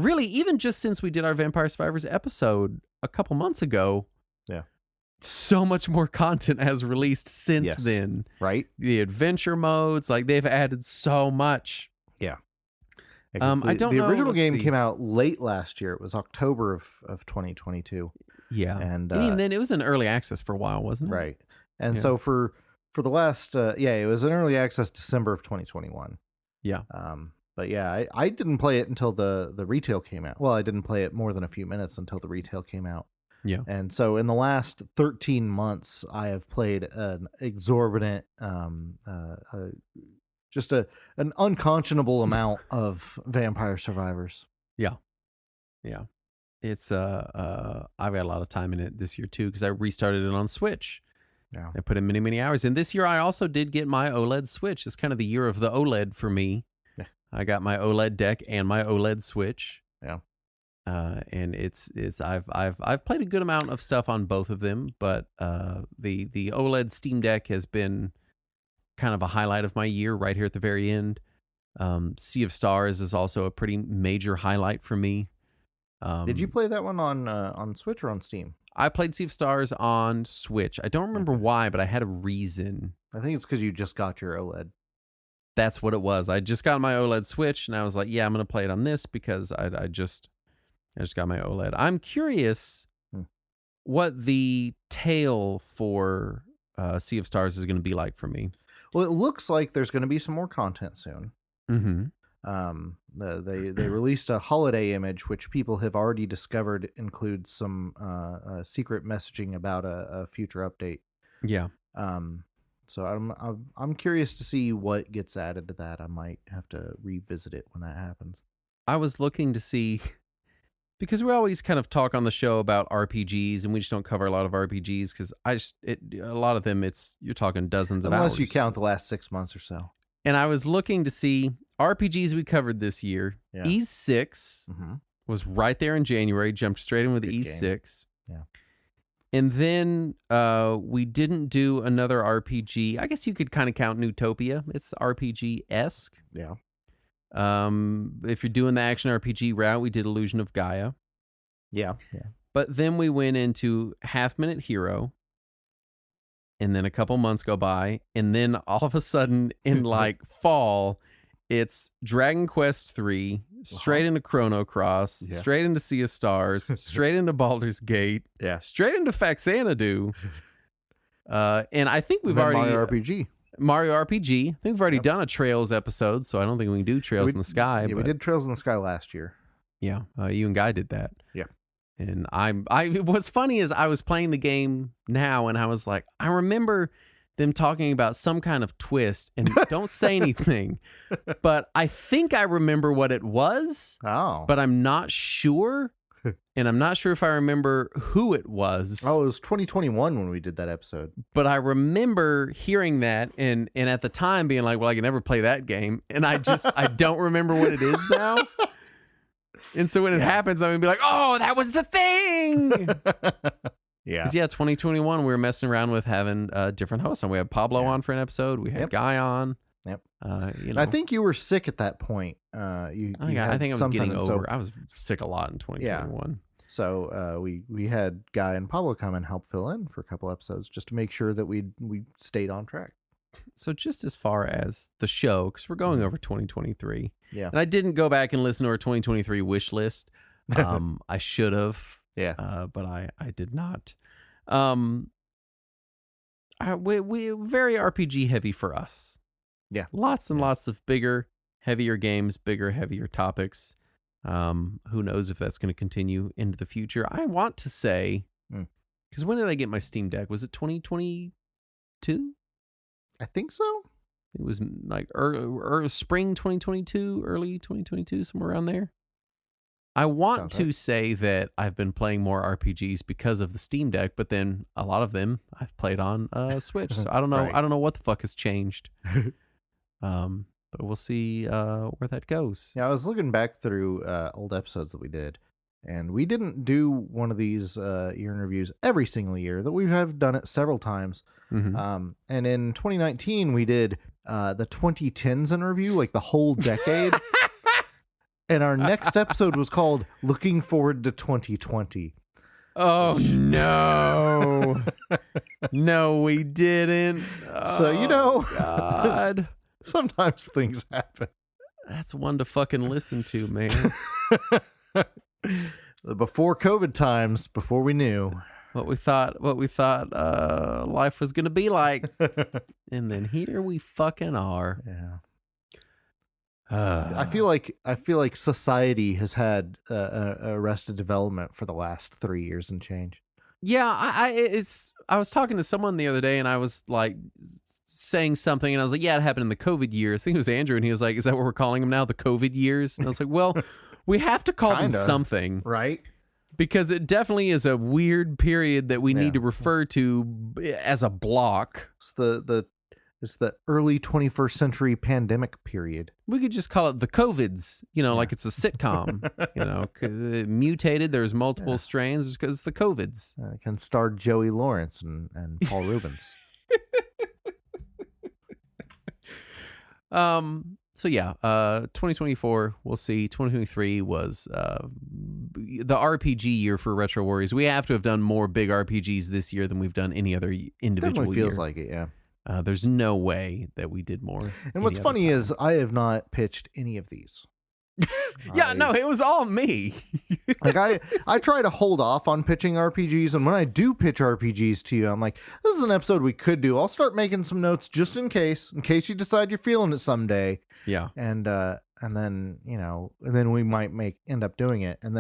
S1: really, even just since we did our Vampire Survivors episode a couple months ago,
S2: yeah,
S1: so much more content has released since then.
S2: Right?
S1: The adventure modes, like they've added so much.
S2: Yeah.
S1: I don't know.
S2: The original
S1: Let's
S2: game
S1: see.
S2: came out late last year. It was October of 2022.
S1: Yeah.
S2: And
S1: even then, it was in early access for a while, wasn't it?
S2: right. And
S1: Yeah.
S2: so for the last it was in early access December of 2021.
S1: Yeah.
S2: But yeah, I didn't play it until the retail came out. Well, I didn't play it more than a few minutes until the retail came out.
S1: Yeah.
S2: And so in the last 13 months, I have played an exorbitant, just an unconscionable amount of Vampire Survivors.
S1: Yeah. Yeah. It's I've got a lot of time in it this year too because I restarted it on Switch.
S2: Yeah.
S1: I put in many hours. And this year I also did get my OLED Switch. It's kind of the year of the OLED for me.
S2: Yeah.
S1: I got my OLED deck and my OLED Switch.
S2: Yeah.
S1: And it's I've played a good amount of stuff on both of them, but the OLED Steam Deck has been kind of a highlight of my year right here at the very end. Sea of Stars is also a pretty major highlight for me.
S2: Did you play that one on Switch or on Steam?
S1: I played Sea of Stars on Switch. I don't remember why, but I had a reason.
S2: I think it's because you just got your OLED.
S1: That's what it was. I just got my OLED Switch, and I was like, yeah, I'm going to play it on this because I just got my OLED. I'm curious what the tail for Sea of Stars is going to be like for me.
S2: Well, it looks like there's going to be some more content soon.
S1: Mm-hmm.
S2: They released a holiday image, which people have already discovered includes some secret messaging about a future update.
S1: Yeah.
S2: So I'm curious to see what gets added to that. I might have to revisit it when that happens.
S1: I was looking to see, because we always kind of talk on the show about RPGs, and we just don't cover a lot of RPGs because a lot of them you're talking dozens of hours.
S2: Unless you count the last 6 months or so.
S1: And I was looking to see RPGs we covered this year.
S2: Yeah.
S1: Ys 6 was right there in January. Jumped straight in with Ys 6.
S2: Yeah.
S1: And then we didn't do another RPG. I guess you could kind of count Newtopia. It's RPG-esque.
S2: Yeah.
S1: If you're doing the action RPG route, we did Illusion of Gaia.
S2: Yeah. Yeah.
S1: But then we went into Half Minute Hero. And then a couple months go by. And then all of a sudden in like fall, it's Dragon Quest 3, straight into Chrono Cross, straight into Sea of Stars, straight into Baldur's Gate, straight into Faxanadu. And I think we've already... Mario RPG. I think we've already done a Trails episode, so I don't think we can do Trails in the Sky.
S2: Yeah, we did Trails in the Sky last year.
S1: Yeah, you and Guy did that.
S2: Yeah.
S1: And what's funny is I was playing the game now, and I was like, I remember them talking about some kind of twist, and don't say anything, but I think I remember what it was.
S2: Oh.
S1: But I'm not sure, and I'm not sure if I remember who it was.
S2: Oh, it was 2021 when we did that episode.
S1: But I remember hearing that, and at the time being like, well, I can never play that game, and I don't remember what it is now. And so when it happens, I'm going to be like, oh, that was the thing.
S2: Yeah.
S1: Because 2021, we were messing around with having different hosts on. We had Pablo on for an episode. We had Guy on.
S2: Yep.
S1: I
S2: think you were sick at that point.
S1: I think I was getting over.
S2: So,
S1: I was sick a lot in 2021.
S2: Yeah. So we had Guy and Pablo come and help fill in for a couple episodes just to make sure that we stayed on track.
S1: So just as far as the show, because we're going over 2023.
S2: Yeah.
S1: And I didn't go back and listen to our 2023 wish list. I should have.
S2: Yeah.
S1: But I did not. We very RPG heavy for us.
S2: Yeah.
S1: Lots and lots of bigger, heavier games, bigger, heavier topics. Who knows if that's going to continue into the future? I want to say, because when did I get my Steam Deck? Was it 2022?
S2: I think so.
S1: It was like early spring 2022, early 2022, somewhere around there. I want to say that I've been playing more RPGs because of the Steam Deck, but then a lot of them I've played on Switch. So I don't know.
S2: Right.
S1: I don't know what the fuck has changed. But we'll see where that goes.
S2: Yeah, I was looking back through old episodes that we did, and we didn't do one of these year in reviews every single year. That we have done it several times.
S1: Mm-hmm.
S2: And in 2019, we did the 2010s in review, like the whole decade. And our next episode was called "Looking Forward to 2020."
S1: Oh no! No, we didn't.
S2: So
S1: God.
S2: sometimes things happen.
S1: That's one to fucking listen to, man.
S2: The before COVID times, before we knew
S1: what we thought life was gonna be like, and then here we fucking are.
S2: Yeah. I feel like society has had Arrested Development for the last 3 years and change.
S1: Yeah, I was talking to someone the other day, and I was like saying something, and I was like, yeah, it happened in the COVID years. I think it was Andrew, and he was like, is that what we're calling them now, the COVID years? And I was like, well, we have to call them something,
S2: right?
S1: Because it definitely is a weird period that we need to refer to as a block.
S2: It's the early 21st century pandemic period.
S1: We could just call it the COVIDs, like it's a sitcom. It mutated. There's multiple strains just because it's the COVIDs.
S2: It can star Joey Lawrence and Paul Rubens.
S1: So yeah, 2024, we'll see. 2023 was the RPG year for Retro Warriors. We have to have done more big RPGs this year than we've done any other individual
S2: Definitely feels like it, yeah.
S1: There's no way that we did more.
S2: And what's funny is I have not pitched any of these.
S1: No, it was all me.
S2: Like I try to hold off on pitching RPGs, and when I do pitch RPGs to you, I'm like, this is an episode we could do. I'll start making some notes just in case you decide you're feeling it someday.
S1: Yeah.
S2: And then, and then we might end up doing it. And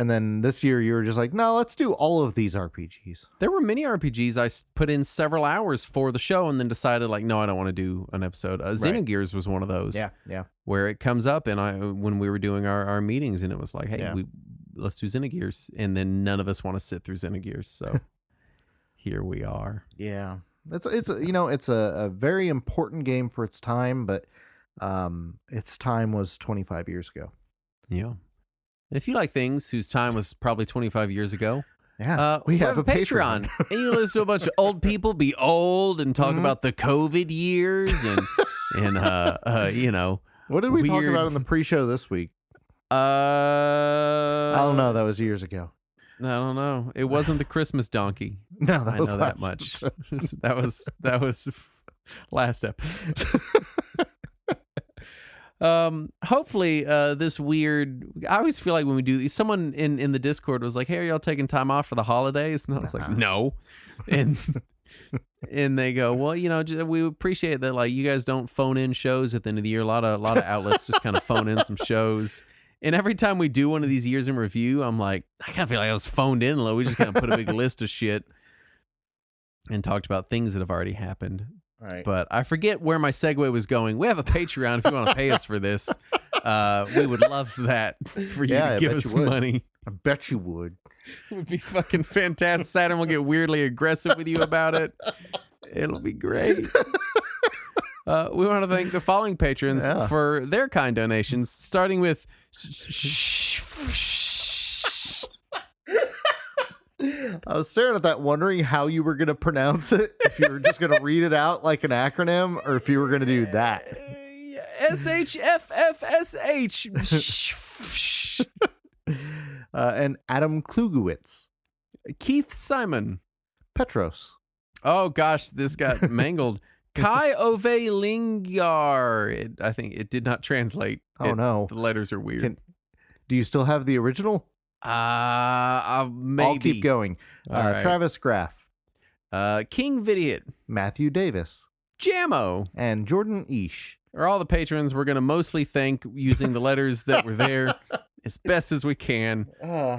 S2: then this year you were just like, no, let's do all of these RPGs.
S1: There were many RPGs I put in several hours for the show and then decided like, no, I don't want to do an episode. Xenogears was one of those.
S2: Yeah.
S1: Where it comes up and when we were doing our meetings and it was like, hey, let's do Xenogears. And then none of us want to sit through Xenogears. So here we are.
S2: Yeah. It's a very important game for its time, but its time was 25 years ago.
S1: Yeah. And if you like things whose time was probably 25 years ago,
S2: we have a Patreon.
S1: And you listen to a bunch of old people be old and talk about the COVID years and
S2: What did we talk about in the pre-show this week? I don't know. That was years ago.
S1: I don't know. It wasn't the Christmas donkey.
S2: No, that was
S1: that much. that was last episode. Hopefully this weird, I always feel like when we do these, someone in the Discord was like, hey, are y'all taking time off for the holidays? And I was like, no. And they go, well, we appreciate that, like, you guys don't phone in shows at the end of the year. A lot of outlets just kind of phone in some shows. And every time we do one of these years in review, I'm like, I kind of feel like I was phoned in. We just kind of put a big list of shit and talked about things that have already happened.
S2: Right.
S1: But I forget where my segue was going. We have a Patreon if you want to pay us for this. We would love that for you to give us money.
S2: I bet you would.
S1: It would be fucking fantastic. Saturn will get weirdly aggressive with you about it. It'll be great. We want to thank the following patrons for their kind donations, starting with
S2: I was staring at that wondering how you were going to pronounce it, if you were just going to read it out like an acronym or if you were going to do that.
S1: SHFFSH.
S2: And Adam Klugowitz.
S1: Keith Simon.
S2: Petros.
S1: Oh gosh, this got mangled. Kai Ove Lingar. I think it did not translate.
S2: No.
S1: The letters are weird.
S2: Do you still have the original?
S1: Maybe.
S2: I'll keep going.
S1: Right.
S2: Travis Graff.
S1: King Vidiot.
S2: Matthew Davis.
S1: Jammo.
S2: And Jordan Ish.
S1: Are all the patrons we're going to mostly thank using the letters that were there as best as we can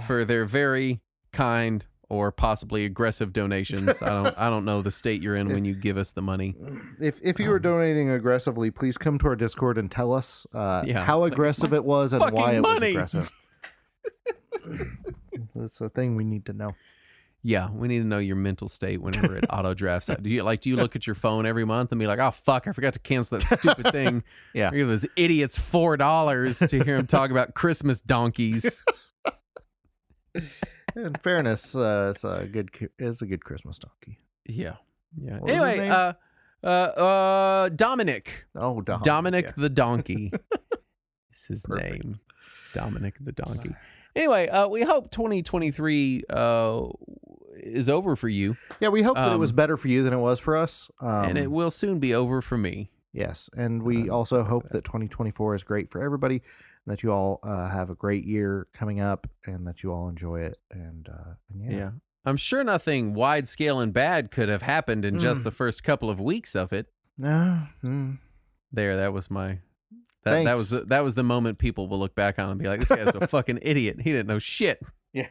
S1: for their very kind or possibly aggressive donations. I don't know the state you're in when you give us the money.
S2: If you were donating aggressively, please come to our Discord and tell us how aggressive it was and why it was aggressive. That's a thing we need to know.
S1: Yeah, we need to know your mental state whenever it auto drafts out. Do you look at your phone every month and be like, oh fuck, I forgot to cancel that stupid thing?
S2: Yeah.
S1: Give those idiots $4 to hear them talk about Christmas donkeys.
S2: In fairness, it's a good Christmas donkey.
S1: Yeah.
S2: What
S1: anyway, Dominic.
S2: Oh,
S1: Dominic the donkey is his name. Dominic the donkey. Anyway, we hope 2023 is over for you.
S2: Yeah, we hope that it was better for you than it was for us.
S1: And it will soon be over for me.
S2: Yes, and we also hope that 2024 is great for everybody, and that you all have a great year coming up, and that you all enjoy it. And yeah.
S1: I'm sure nothing wide scale and bad could have happened in just the first couple of weeks of it. There, that was my. That was the moment people will look back on and be like, "This guy's a fucking idiot. He didn't know shit."
S2: Yeah.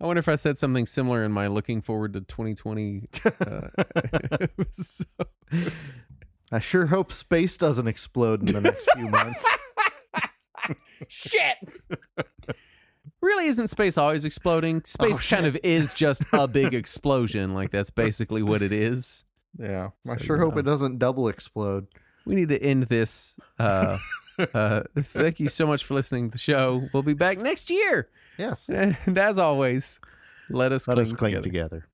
S1: I wonder if I said something similar in my looking forward to 2020.
S2: I sure hope space doesn't explode in the next few months.
S1: Shit. Really, isn't space always exploding? Space kind of is just a big explosion. Like, that's basically what it is.
S2: Yeah. I sure hope it doesn't double explode.
S1: We need to end this. Thank you so much for listening to the show. We'll be back next year.
S2: Yes.
S1: And as always, let us cling
S2: together.